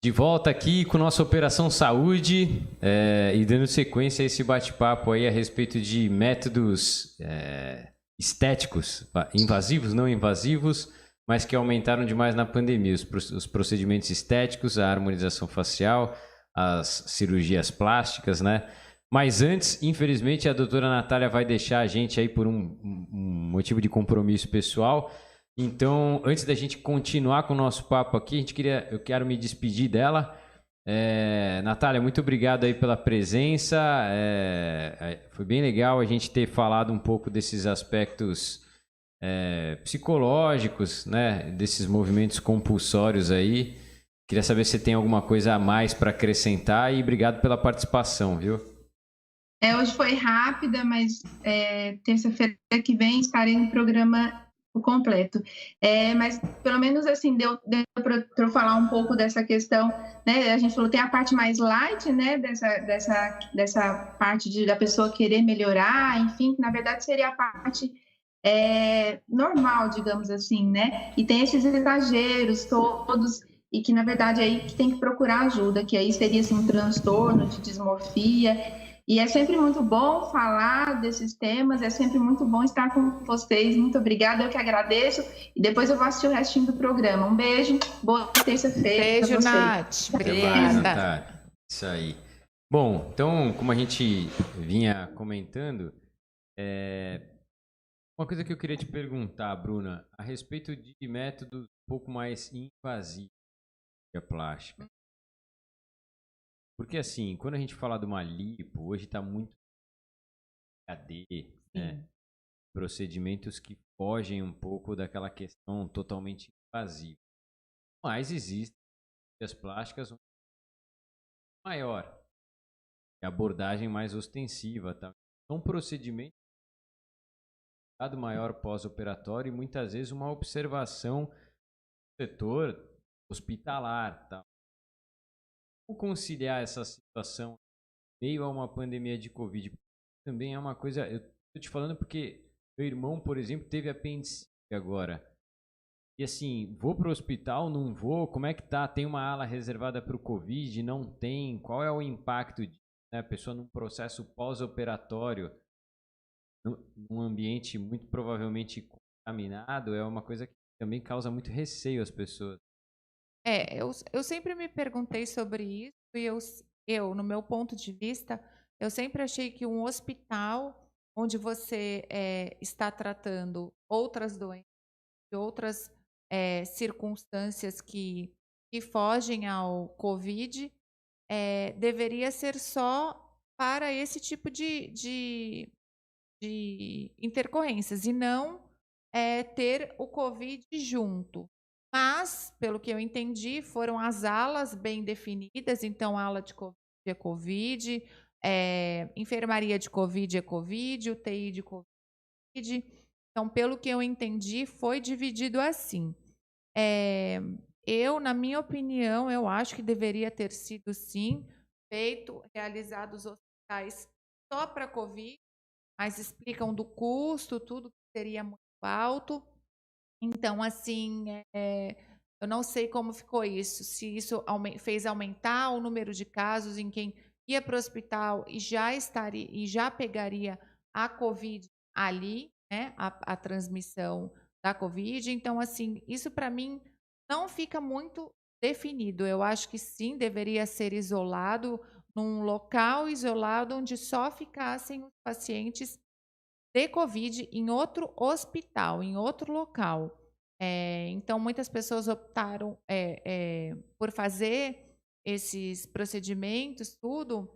De volta aqui com nossa Operação Saúde e dando sequência a esse bate-papo aí a respeito de métodos estéticos, invasivos, não invasivos, mas que aumentaram demais na pandemia. Os procedimentos estéticos, a harmonização facial, as cirurgias plásticas, né? Mas antes, infelizmente, a doutora Natália vai deixar a gente aí por um motivo de compromisso pessoal. Então, antes da gente continuar com o nosso papo aqui, eu quero me despedir dela. Natália, muito obrigado aí pela presença. Foi bem legal a gente ter falado um pouco desses aspectos psicológicos, né? Desses movimentos compulsórios aí. Queria saber se tem alguma coisa a mais para acrescentar e obrigado pela participação, viu? Hoje foi rápida, mas terça-feira que vem estarei no programa completo. Mas pelo menos assim deu para eu falar um pouco dessa questão, né? A gente falou, tem a parte mais light, né? Dessa parte da pessoa querer melhorar, enfim, que na verdade seria a parte normal, digamos assim, né? E tem esses exageros todos, e que na verdade aí que tem que procurar ajuda, que aí seria assim, um transtorno de dismorfia. E é sempre muito bom falar desses temas, é sempre muito bom estar com vocês. Muito obrigada, eu que agradeço. E depois eu vou assistir o restinho do programa. Um beijo, boa terça-feira. Beijo, Nath. Obrigada. Isso aí. Bom, então, como a gente vinha comentando, uma coisa que eu queria te perguntar, Bruna, a respeito de métodos um pouco mais invasivos da plástica. Porque assim, quando a gente fala de uma lipo, hoje está muito HD, né? procedimentos que fogem um pouco daquela questão totalmente invasiva. Mas existem cirurgias plásticas maior, a abordagem mais ostensiva, tá? São procedimentos de maior pós-operatório e muitas vezes uma observação do setor hospitalar, tá? Como conciliar essa situação em meio a uma pandemia de Covid? Também é uma coisa, eu tô te falando porque meu irmão, por exemplo, teve apendicite agora. E assim, vou pro hospital, não vou? Como é que tá? Tem uma ala reservada para o Covid? Não tem? Qual é o impacto disso, né? A pessoa num processo pós-operatório, num ambiente muito provavelmente contaminado, é uma coisa que também causa muito receio às pessoas. Eu sempre me perguntei sobre isso e eu, no meu ponto de vista, eu sempre achei que um hospital onde você está tratando outras doenças, outras circunstâncias que fogem ao Covid, deveria ser só para esse tipo de intercorrências e não ter o Covid junto. Mas, pelo que eu entendi, foram as alas bem definidas, então a ala de Covid é Covid, enfermaria de Covid é Covid, UTI de Covid. Então, pelo que eu entendi, foi dividido assim. Na minha opinião, eu acho que deveria ter sido, sim, realizados hospitais só para Covid, mas explicam do custo, tudo que seria muito alto. Então, assim, eu não sei como ficou isso, se isso fez aumentar o número de casos em quem ia para o hospital e já pegaria a Covid ali, né, a transmissão da Covid. Então, assim, isso para mim não fica muito definido. Eu acho que sim, deveria ser isolado, num local isolado onde só ficassem os pacientes de Covid em outro hospital, em outro local. Então, muitas pessoas optaram por fazer esses procedimentos, tudo,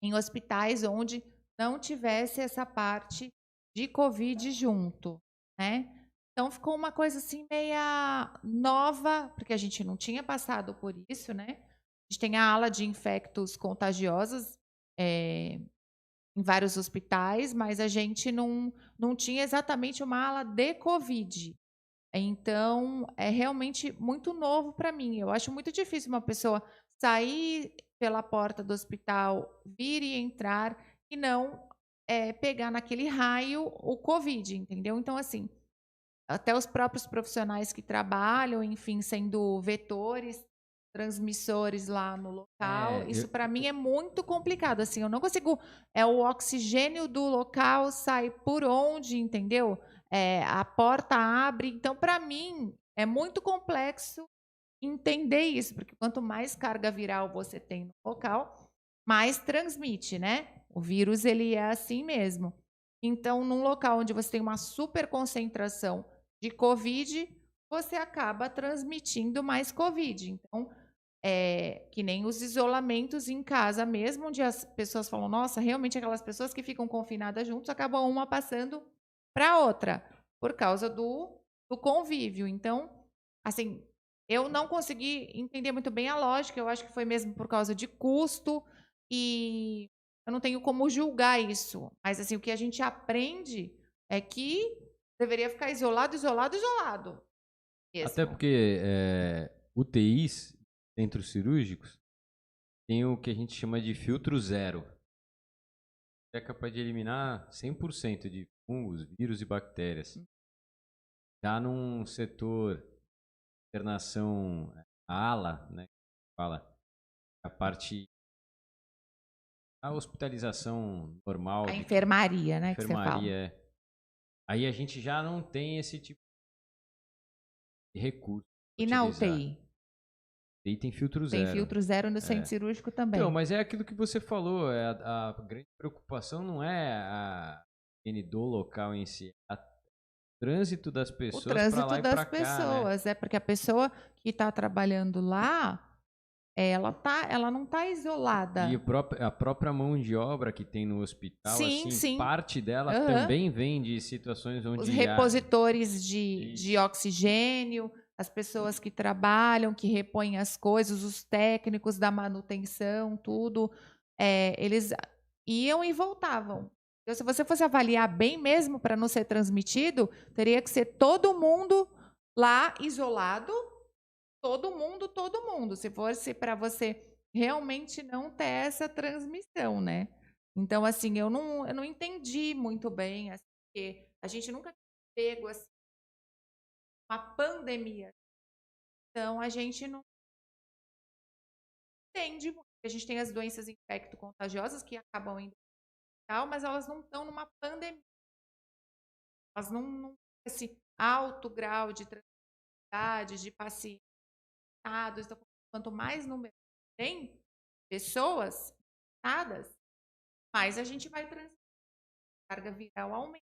em hospitais onde não tivesse essa parte de Covid junto, né? Então, ficou uma coisa assim meia nova, porque a gente não tinha passado por isso, né? A gente tem a ala de infectos contagiosos, em vários hospitais, mas a gente não tinha exatamente uma ala de Covid. Então, é realmente muito novo para mim. Eu acho muito difícil uma pessoa sair pela porta do hospital, vir e entrar e não pegar naquele raio o Covid, entendeu? Então, assim, até os próprios profissionais que trabalham, enfim, sendo vetores, transmissores lá no local, isso para mim é muito complicado, assim, eu não consigo, o oxigênio do local sai por onde, entendeu? A porta abre, então para mim é muito complexo entender isso, porque quanto mais carga viral você tem no local, mais transmite, né? O vírus, ele é assim mesmo. Então, num local onde você tem uma super concentração de Covid, você acaba transmitindo mais Covid. Então, que nem os isolamentos em casa mesmo, onde as pessoas falam, nossa, realmente aquelas pessoas que ficam confinadas juntos, acabam uma passando para outra, por causa do convívio. Então, assim, eu não consegui entender muito bem a lógica, eu acho que foi mesmo por causa de custo, e eu não tenho como julgar isso. Mas, assim, o que a gente aprende é que deveria ficar isolado. Mesmo. Até porque UTIs, centros cirúrgicos, tem o que a gente chama de filtro zero. É capaz de eliminar 100% de fungos, vírus e bactérias. Já num setor internação, ala, né, fala, a parte, a hospitalização normal. A enfermaria, né, que você fala. Aí a gente já não tem esse tipo de recurso. E na UTI? UTI tem filtro zero. Tem filtro zero no centro cirúrgico também. Então, mas é aquilo que você falou, a grande preocupação não é a higiene do local em si, o trânsito das pessoas para lá e para cá. O trânsito das pessoas, né? Porque a pessoa que está trabalhando lá, ela não tá isolada. E a própria mão de obra que tem no hospital, Sim, assim, sim. parte dela Aham. também vem de situações onde Os repositores de Isso. oxigênio, as pessoas que trabalham, que repõem as coisas, os técnicos da manutenção, tudo, eles iam e voltavam. Então, se você fosse avaliar bem mesmo para não ser transmitido, teria que ser todo mundo lá isolado, todo mundo, se fosse para você realmente não ter essa transmissão, né? Então, assim, eu não entendi muito bem, assim, porque a gente nunca pego assim, uma pandemia. Então, a gente não entende muito. A gente tem as doenças infecto-contagiosas que acabam indo tal, mas elas não estão numa pandemia. Elas não têm esse alto grau de transmissibilidade, de pacientes. Então, quanto mais número tem pessoas infectadas, mais a gente vai transmitir. A carga viral aumenta.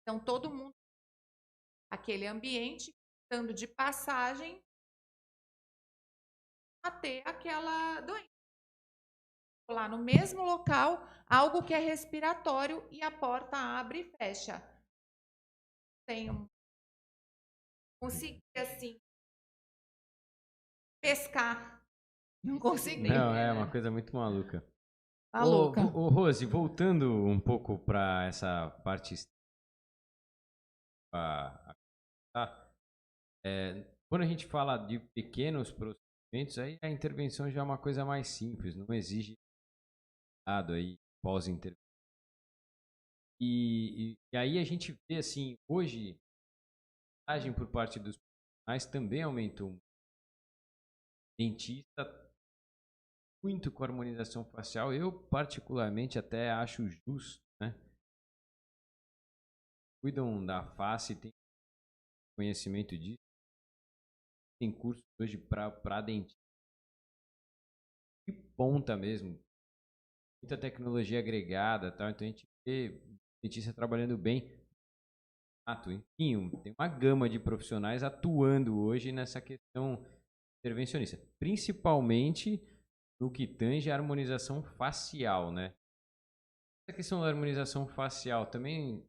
Então, todo mundo, aquele ambiente, estando de passagem a ter aquela doença. Lá no mesmo local, algo que é respiratório e a porta abre e fecha. Consegui, assim, pescar. Não consegui. Não, é uma coisa muito maluca. Maluca. Ô, Rose, voltando um pouco para essa parte quando a gente fala de pequenos procedimentos, aí a intervenção já é uma coisa mais simples, não exige dado aí pós-intervenção. E aí a gente vê assim, hoje a agem por parte dos profissionais também aumentou. Dentista muito com harmonização facial, eu particularmente até acho justo, né? Cuidam da face, tem conhecimento disso, tem curso hoje para dentista de ponta mesmo, muita tecnologia agregada, tal, então a gente vê dentista trabalhando bem. Enfim, tem uma gama de profissionais atuando hoje nessa questão intervencionista, principalmente no que tange a harmonização facial, né? Essa questão da harmonização facial também,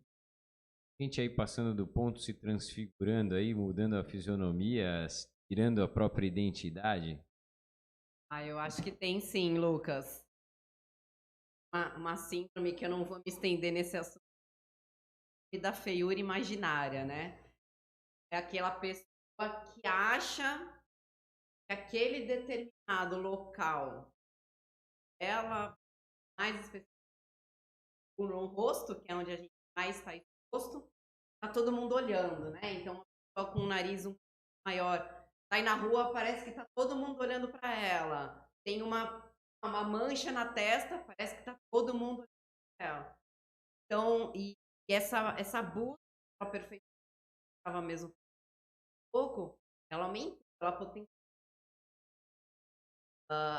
a gente aí passando do ponto, se transfigurando aí, mudando a fisionomia, tirando a própria identidade? Eu acho que tem sim, Lucas. Uma síndrome que eu não vou me estender nesse assunto, da feiura imaginária, né? É aquela pessoa que acha que aquele determinado local, ela mais específico no rosto, que é onde a gente mais está exposto, tá todo mundo olhando, né? Então, uma pessoa com um nariz um pouco maior, sai na rua, parece que tá todo mundo olhando para ela. Tem uma mancha na testa, parece que tá todo mundo olhando para ela. Então, e essa busca pela perfeição, estava mesmo um pouco, ela aumentou, ela potencializou.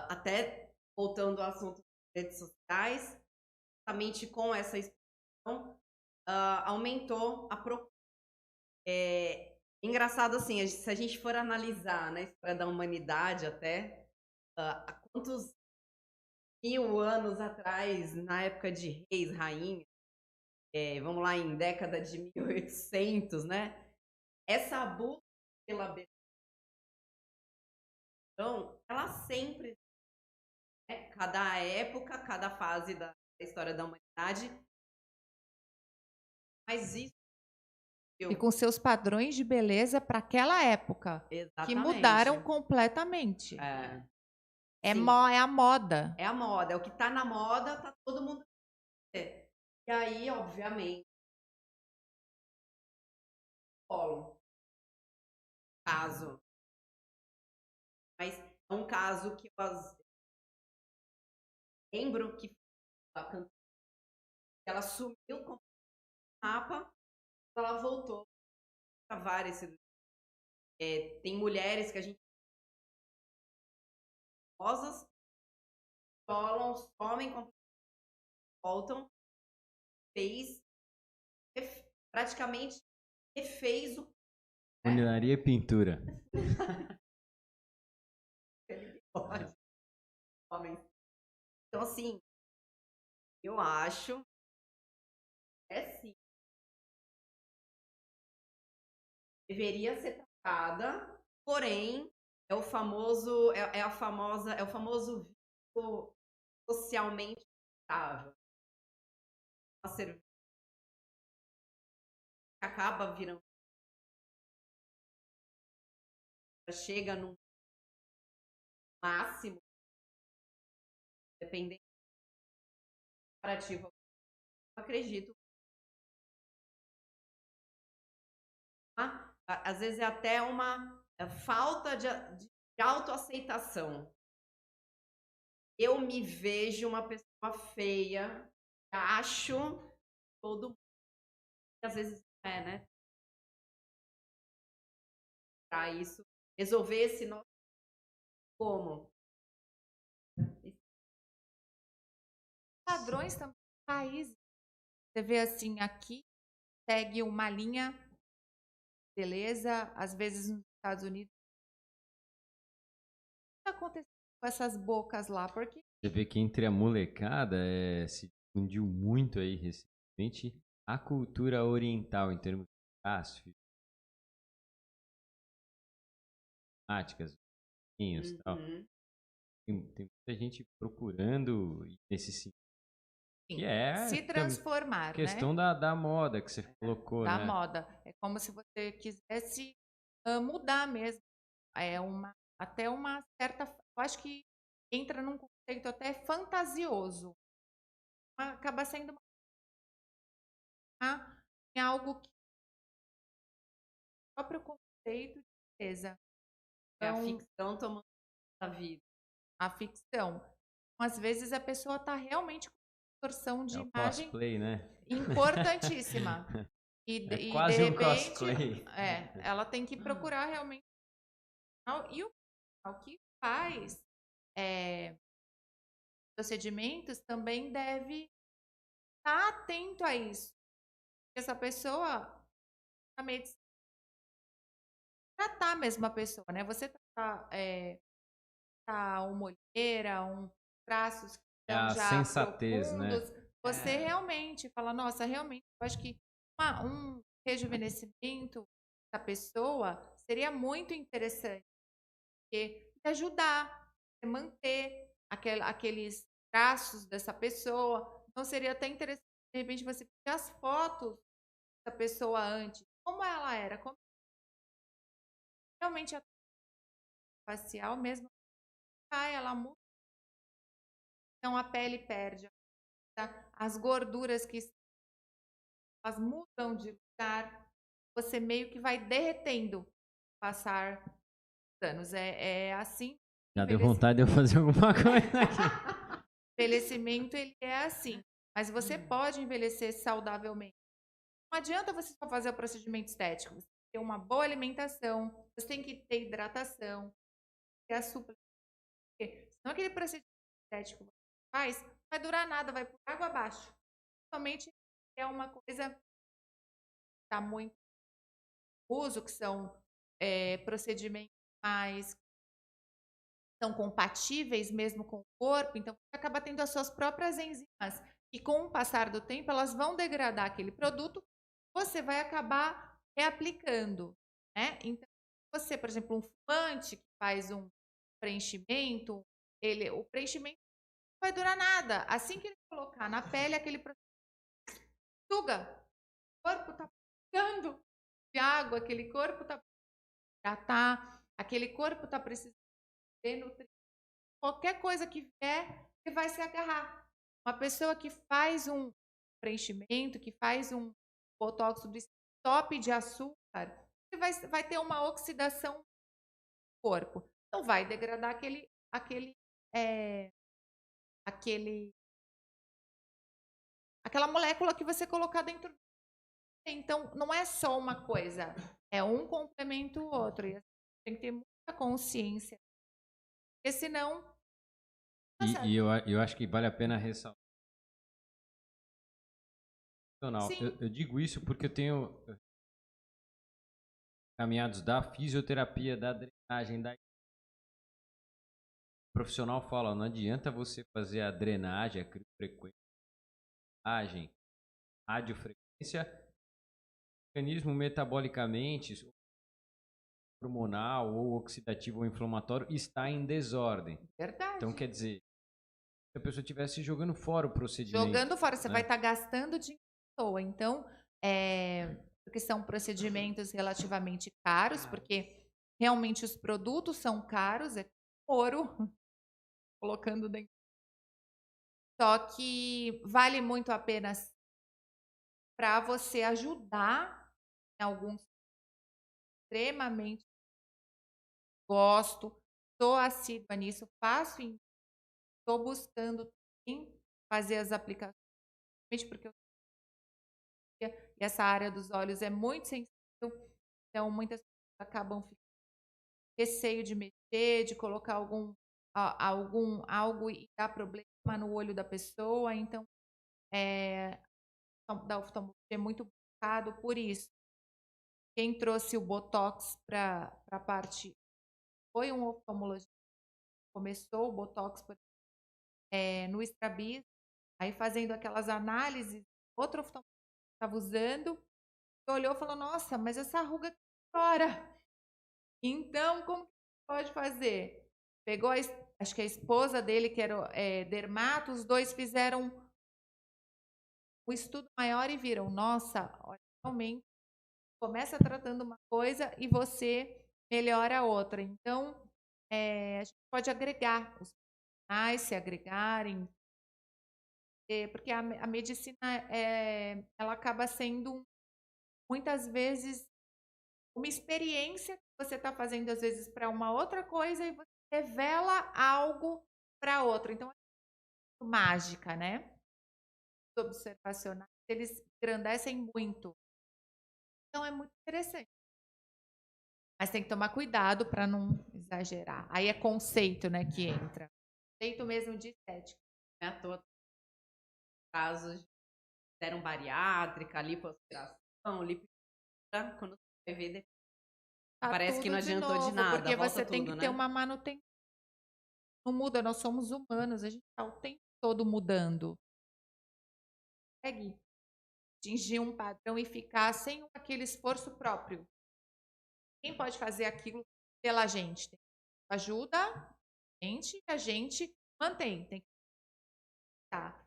Até voltando ao assunto das redes sociais, justamente com essa exposição, aumentou a procura. Engraçado assim, se a gente for analisar na história da humanidade até, há quantos 1000 anos atrás, na época de reis, rainhas, vamos lá, em década de 1800, né? Essa busca pela beleza, então, ela sempre, né, cada época, cada fase da história da humanidade, mas isso E com seus padrões de beleza para aquela época, exatamente, que mudaram completamente. É sim, a moda. é a moda, é o que tá na moda, tá todo mundo. E aí, obviamente, caso, mas é um caso que eu lembro que ela sumiu com o mapa, ela voltou para várias cirurgias. Tem mulheres que a gente famosas somem, voltam, praticamente refez o Funilaria e pintura. Pode. Homens. Então, assim, eu acho sim. Deveria ser tratada, porém, é o famoso, é o famoso vício socialmente aceitável. A cerveja acaba virando, chega num máximo, dependendo do comparativo, eu acredito. Às vezes é até uma falta de autoaceitação. Eu me vejo uma pessoa feia, acho todo mundo, às vezes não é, né? Para isso, resolver esse nosso como? Padrões também, países. Você vê assim, aqui segue uma linha, beleza, às vezes nos Estados Unidos. O que está acontecendo com essas bocas lá? Porque Você vê que entre a molecada se difundiu muito aí recentemente a cultura oriental em termos de traços, temáticas, vinhos e tal. Tem muita gente procurando nesse sentido. Que é se transformar, questão né? da moda que você colocou, Da né? moda. É como se você quisesse mudar mesmo. Até uma certa. Eu acho que entra num conceito até fantasioso. Acaba sendo algo que o próprio conceito de beleza. É a Então, ficção tomando a vida. a ficção. Às vezes a pessoa está realmente com uma distorção de É o imagem cosplay, né? importantíssima. E É de quase um repente, cosplay. ela tem que procurar realmente. E o que faz procedimentos também deve estar atento a isso. Essa pessoa, a medicina, tratar mesmo a pessoa, né? Você tratar uma olheira, traços que É são a já sensatez, né? profundos, você realmente fala, nossa, realmente, eu acho que um rejuvenescimento da pessoa seria muito interessante, porque ajudar, manter aqueles traços dessa pessoa. Então, seria até interessante, de repente, você pegar as fotos da pessoa antes, como ela era, como realmente a facial mesmo, ela muda. Então, a pele perde, as gorduras que elas mudam de lugar, você meio que vai derretendo passar os anos. É assim. Já deu vontade de eu fazer alguma coisa aqui. Envelhecimento, ele é assim. Mas você pode envelhecer saudavelmente. Não adianta você só fazer o procedimento estético. Você tem que ter uma boa alimentação, você tem que ter hidratação, ter a suplementação. Senão aquele procedimento estético que você faz, não vai durar nada, vai por água abaixo. Somente é uma coisa que está muito em uso, que são procedimentos mais são compatíveis mesmo com o corpo, então você acaba tendo as suas próprias enzimas e com o passar do tempo elas vão degradar aquele produto, você vai acabar reaplicando, né? Então, você, por exemplo, um fumante que faz um preenchimento, o preenchimento não vai durar nada. Assim que ele colocar na pele aquele suga, o corpo está precisando de água, aquele corpo está hidratar, aquele corpo está precisando de nutrientes. Qualquer coisa que vier, você vai se agarrar. Uma pessoa que faz um preenchimento, que faz um botox do stop de açúcar, você vai ter uma oxidação no corpo. Então vai degradar aquela molécula que você colocar dentro. Então não é só uma coisa, é um complementa o outro. E tem que ter muita consciência, porque senão E eu acho que vale a pena ressaltar. Eu digo isso porque eu tenho caminhados da fisioterapia, da drenagem, profissional fala, não adianta você fazer a drenagem, a criofrequência, radiofrequência, o organismo metabolicamente, hormonal ou oxidativo ou inflamatório está em desordem. Verdade. Então, quer dizer, se a pessoa estivesse jogando fora o procedimento. Jogando fora, você né? vai estar gastando dinheiro à toa. Então, porque são procedimentos relativamente caros, porque realmente os produtos são caros, é ouro, colocando dentro. Só que vale muito a pena para você ajudar em alguns extremamente gosto, estou assídua nisso, faço, estou buscando também fazer as aplicações, porque e essa área dos olhos é muito sensível, então muitas pessoas acabam ficando com receio de mexer, de colocar algo e dar problema no olho da pessoa, então da oftalmologia é muito buscado por isso. Quem trouxe o Botox para a parte foi um oftalmologista. Começou o Botox no estrabismo, aí fazendo aquelas análises, outro oftalmologista estava usando, olhou e falou, nossa, mas essa ruga aqui fora. Então, como que pode fazer? Pegou, acho que a esposa dele, que era dermato, os dois fizeram um estudo maior e viram, nossa, olha, realmente, começa tratando uma coisa e você melhora a outra. Então, a gente pode agregar os profissionais, se agregarem, porque a medicina ela acaba sendo muitas vezes uma experiência que você está fazendo às vezes para uma outra coisa e você revela algo para outra. Então é muito mágica, né? Os observacionais eles engrandecem muito. Então é muito interessante. Mas tem que tomar cuidado para não exagerar. Aí é conceito, né, que entra. Conceito mesmo de estética. Não é à toa casos de fizeram bariátrica, lipoaspiração, lipoaspiração, quando você vai ver, parece que não adiantou de nada. Porque volta você tem tudo, que né? ter uma manutenção. Não muda, nós somos humanos, a gente está o tempo todo mudando. Consegue atingir um padrão e ficar sem aquele esforço próprio. Quem pode fazer aquilo pela gente? Ajuda a gente mantém. Tem que tá.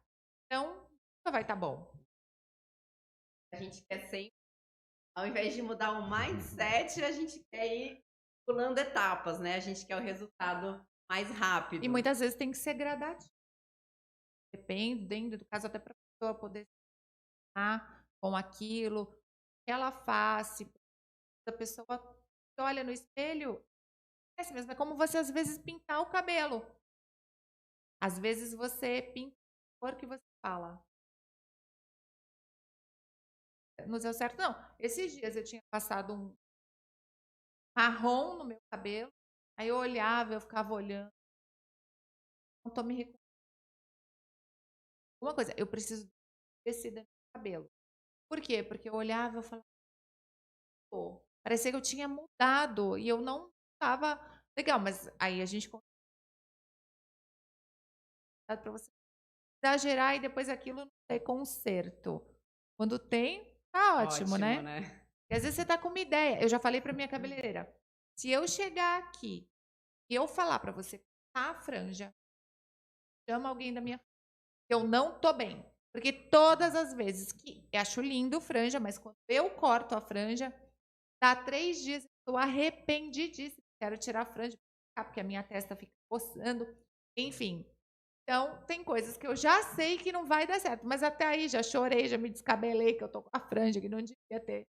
Então, nunca vai estar bom. A gente quer sempre, ao invés de mudar o mindset, a gente quer ir pulando etapas, né? A gente quer o resultado mais rápido. E muitas vezes tem que ser gradativo. Dependendo do caso, até para a pessoa poder estar com aquilo, ela face, a pessoa olha no espelho, é como você às vezes pintar o cabelo. Às vezes você pinta a cor que você fala. Não deu certo, não. Esses dias eu tinha passado um marrom no meu cabelo, aí eu olhava, eu ficava olhando. Não tô me reconhecendo. Uma coisa, eu preciso descer no cabelo. Por quê? Porque eu olhava e eu falava, pô, parecia que eu tinha mudado e eu não estava legal, mas aí a gente para você exagerar e depois aquilo não ter conserto. Quando tem, tá ótimo, né? E às vezes você tá com uma ideia. Eu já falei para minha cabeleireira, se eu chegar aqui e eu falar para você cortar a franja, chama alguém da minha eu não tô bem. Porque todas as vezes que eu acho lindo franja, mas quando eu corto a franja, dá 3 dias, eu estou arrependidíssima. Quero tirar a franja, porque a minha testa fica coçando. Enfim. Então, tem coisas que eu já sei que não vai dar certo. Mas até aí, já chorei, já me descabelei, que eu tô com a franja, que não devia ter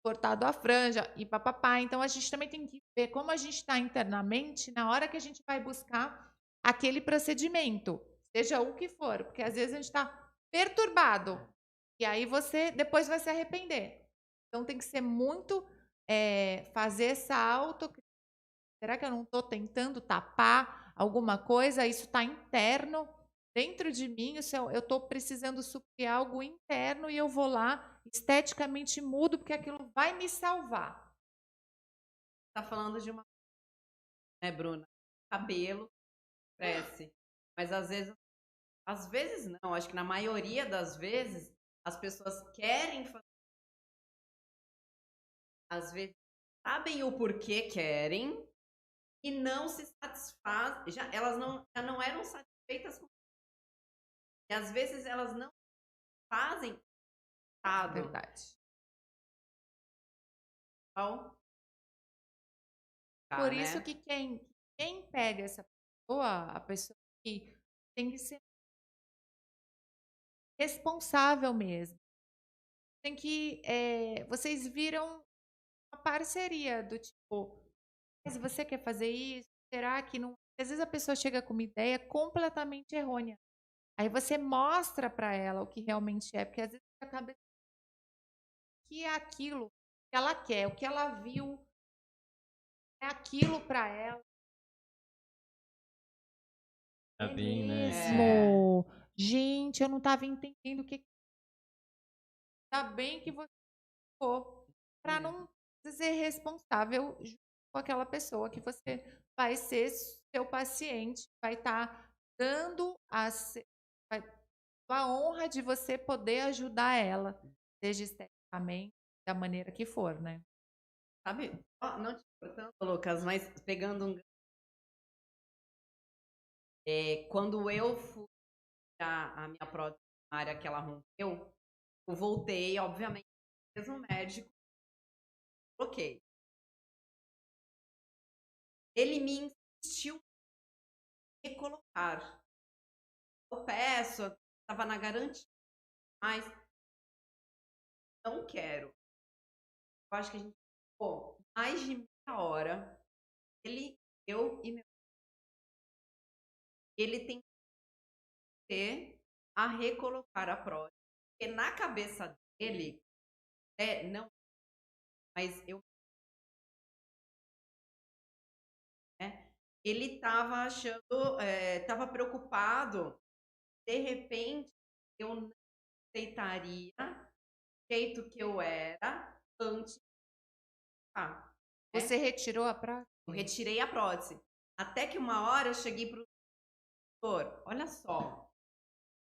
cortado a franja e papapá. Então, a gente também tem que ver como a gente está internamente na hora que a gente vai buscar aquele procedimento. Seja o que for. Porque às vezes a gente está perturbado. E aí você depois vai se arrepender. Então, tem que ser muito... fazer essa autocrítica. Será que eu não estou tentando tapar alguma coisa? Isso está interno dentro de mim. Eu estou precisando suprir algo interno e eu vou lá, esteticamente mudo, porque aquilo vai me salvar. Está falando de uma, né, Bruna? Cabelo, cresce. Mas às vezes não, acho que na maioria das vezes as pessoas querem fazer, às vezes sabem o porquê querem e não se satisfazem, elas já não eram satisfeitas com, e às vezes elas não fazem nada. Verdade. Então, Por né? isso que quem pega essa pessoa, a pessoa que tem que ser responsável mesmo. Tem que. Vocês viram uma parceria do tipo, mas você quer fazer isso? Será que não. Às vezes a pessoa chega com uma ideia completamente errônea. Aí você mostra para ela o que realmente é, porque às vezes a cabeça que é aquilo que ela quer, o que ela viu é aquilo para ela. Tá bem, né? Mesmo. Gente, eu não estava entendendo o que. Ainda bem que você ficou para não ser responsável junto com aquela pessoa que você vai ser seu paciente, vai estar dando a honra de você poder ajudar ela, seja esteticamente, da maneira que for, né? Sabe, não te cortando, Lucas, mas pegando quando eu fui a minha prótese área que ela rompeu, eu voltei, obviamente, mesmo médico, coloquei. Ele me insistiu em recolocar. Eu peço, estava na garantia, mas não quero. Eu acho que a gente ficou mais de meia hora. Eu e meu. Ele tem que ter a recolocar a prótese, porque na cabeça dele, não, mas eu. Ele estava achando, estava preocupado, de repente, eu não aceitaria o jeito que eu era antes. Você retirou a prótese? Eu retirei a prótese. Até que uma hora eu cheguei para o doutor, olha só,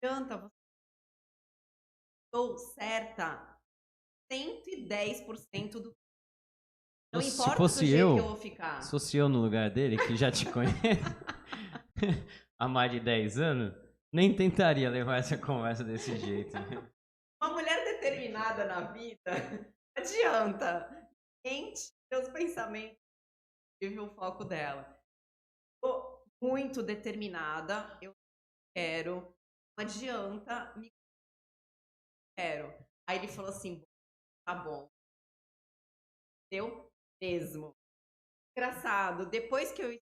adianta, você estou certa 110% do. Não importa do jeito que eu vou ficar. Se fosse eu no lugar dele, que já te conheço há mais de 10 anos, nem tentaria levar essa conversa desse jeito. Uma mulher determinada na vida, não adianta. Gente, seus pensamentos, tive o foco dela. Estou muito determinada, eu quero, não adianta, me quero. Aí ele falou assim, tá bom. Eu mesmo. Engraçado, depois que eu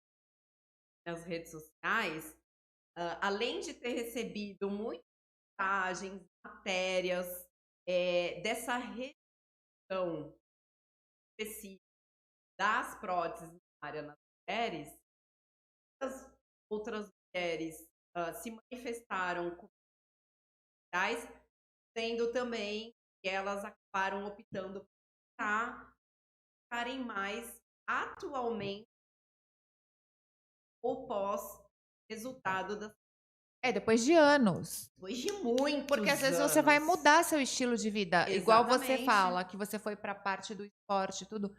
nas redes sociais, além de ter recebido muitas mensagens, matérias, dessa redução específica das próteses na área nas mulheres, as outras mulheres se manifestaram com sendo também que elas acabaram optando por ficarem mais atualmente o pós-resultado das. Depois de anos. Depois de muitos Porque às vezes anos. você vai mudar seu estilo de vida. Exatamente. Igual você fala, que você foi para a parte do esporte e tudo.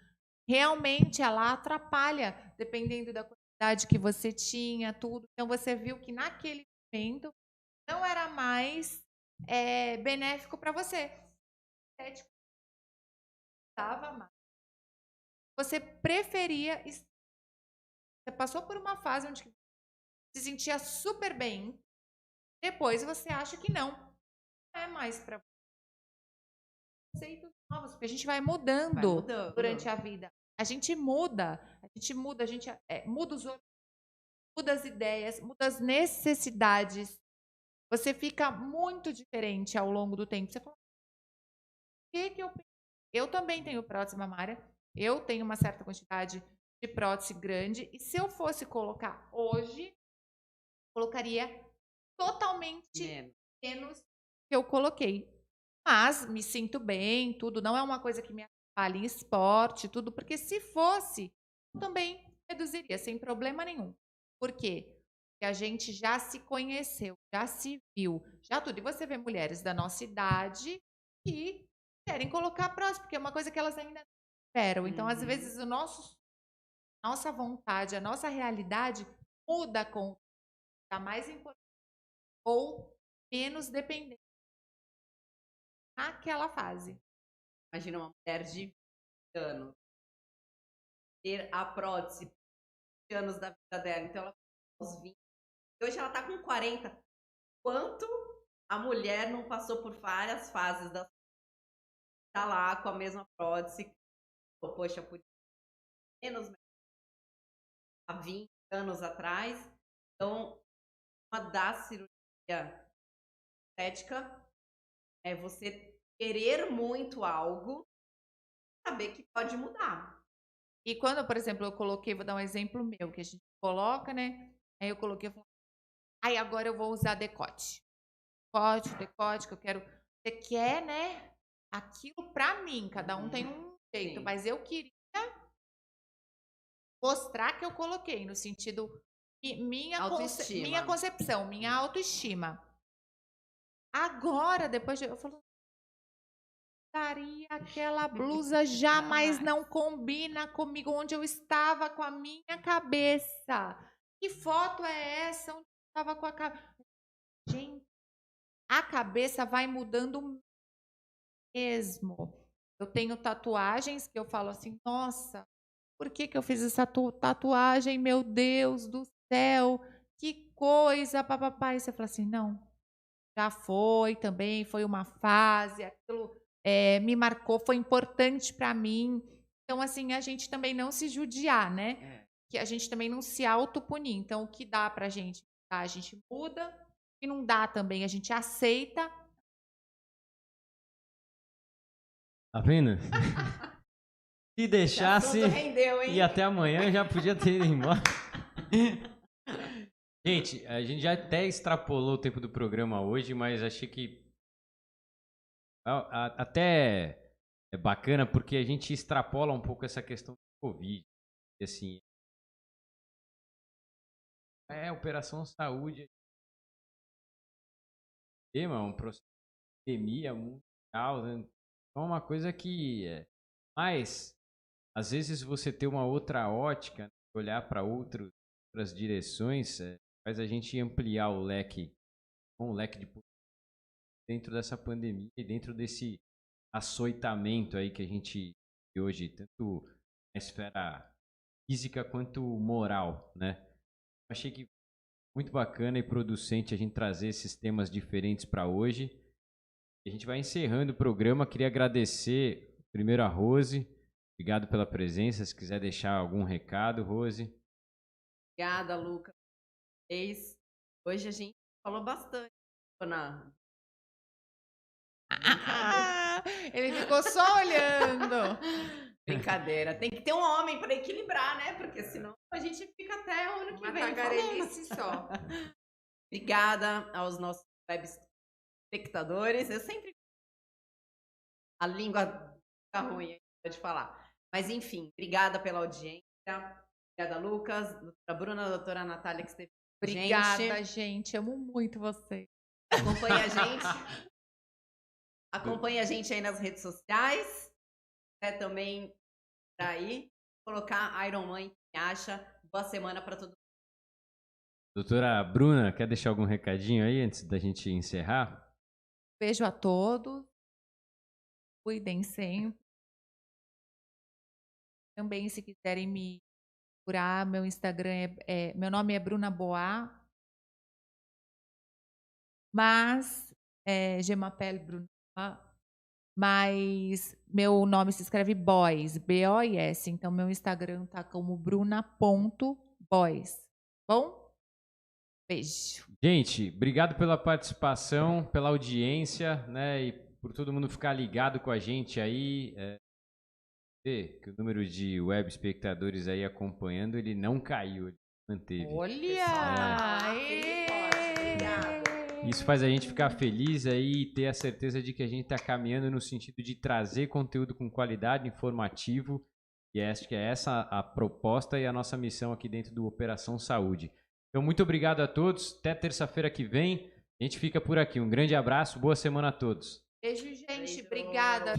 Realmente ela atrapalha, dependendo da quantidade que você tinha, tudo. Então você viu que naquele momento não era mais benéfico para você. Estava mais. Você preferia. Você passou por uma fase onde se sentia super bem. Depois você acha que não é mais para você. Conceitos novos, porque a gente vai mudando durante a vida. A gente muda, a gente muda os outros, muda as ideias, muda as necessidades. Você fica muito diferente ao longo do tempo. Você fala, o que eu penso? Eu também tenho prótese mamária, eu tenho uma certa quantidade de prótese grande, e se eu fosse colocar hoje, colocaria totalmente menos que eu coloquei. Mas me sinto bem, tudo. Não é uma coisa que me atrapalha em esporte, tudo. Porque se fosse, eu também reduziria, sem problema nenhum. Por quê? que a gente já se conheceu, já se viu, já tudo. E você vê mulheres da nossa idade que querem colocar próximo, porque é uma coisa que elas ainda não esperam. Então, às vezes, nossa vontade, a nossa realidade muda com o que está mais importante ou menos dependente naquela fase. Imagina uma mulher de 20 anos ter a prótese 20 anos da vida dela. Então, ela aos 20. E hoje ela está com 40. Quanto a mulher não passou por várias fases da tá lá com a mesma prótese. Poxa, por menos há 20 anos atrás. Então, uma da cirurgia estética é você querer muito algo, saber que pode mudar. E quando, por exemplo, eu coloquei, vou dar um exemplo meu, que a gente coloca, né? Aí eu coloquei, eu falei, aí agora eu vou usar decote. Decote, que eu quero. Você quer, né? Aquilo pra mim, cada um tem um jeito, Sim. mas eu queria mostrar que eu coloquei, no sentido minha concepção, minha autoestima. Agora, depois eu falo, aquela blusa jamais não combina comigo, onde eu estava com a minha cabeça. Que foto é essa? Onde eu estava com a cabeça? Gente, a cabeça vai mudando mesmo. Eu tenho tatuagens que eu falo assim, nossa, por que eu fiz essa tatuagem? Meu Deus do céu, que coisa, papapá. E você fala assim, não, já foi também, foi uma fase, aquilo me marcou, foi importante para mim. Então, assim, a gente também não se judiar, né? Que a gente também não se autopunir. Então, o que dá pra gente, tá? A gente muda, o que não dá também, a gente aceita. Tá vendo? Se deixasse, rendeu, hein? e até amanhã já podia ter ido embora. Gente, a gente já até extrapolou o tempo do programa hoje, mas achei que até é bacana porque a gente extrapola um pouco essa questão do Covid. E assim, Operação Saúde é um processo de pandemia mundial, né? É uma coisa que mas às vezes você ter uma outra ótica, né? Olhar para outras direções, faz a gente ampliar o leque de dentro dessa pandemia e dentro desse açoitamento aí que a gente vê hoje, tanto na esfera física quanto moral, né? Achei que muito bacana e producente a gente trazer esses temas diferentes para hoje. A gente vai encerrando o programa. Queria agradecer primeiro a Rose. Obrigado pela presença. Se quiser deixar algum recado, Rose. Obrigada, Lucas. Hoje a gente falou bastante, Dona. Ele ficou só olhando. Brincadeira. Tem que ter um homem para equilibrar, né? Porque senão a gente fica até o ano que vem tagarelice só. Obrigada aos nossos web espectadores. Eu sempre... A língua fica ruim de falar. Mas, enfim, obrigada pela audiência. Obrigada, Lucas. Doutora Bruna, doutora Natália, que esteve com a gente. Obrigada, gente. Amo muito você. Acompanhe a gente. Acompanhe a gente aí nas redes sociais. Também para aí colocar Iron Man que acha. Boa semana para todo mundo. Doutora Bruna, quer deixar algum recadinho aí antes da gente encerrar? Beijo a todos. Cuidem sempre. Também, se quiserem me procurar, meu Instagram meu nome é Bruna Boa. Mas Gemapel Bruna. Mas meu nome se escreve Boys, B-O-I-S. Então, meu Instagram tá como bruna.boys. Bom? Beijo. Gente, obrigado pela participação, pela audiência, né? E por todo mundo ficar ligado com a gente aí. Que o número de web espectadores aí acompanhando, ele não caiu, ele manteve. Olha! Isso faz a gente ficar feliz aí e ter a certeza de que a gente está caminhando no sentido de trazer conteúdo com qualidade, informativo. E acho que é essa a proposta e a nossa missão aqui dentro do Operação Saúde. Então, muito obrigado a todos. Até terça-feira que vem. A gente fica por aqui. Um grande abraço. Boa semana a todos. Beijo, gente. Obrigada.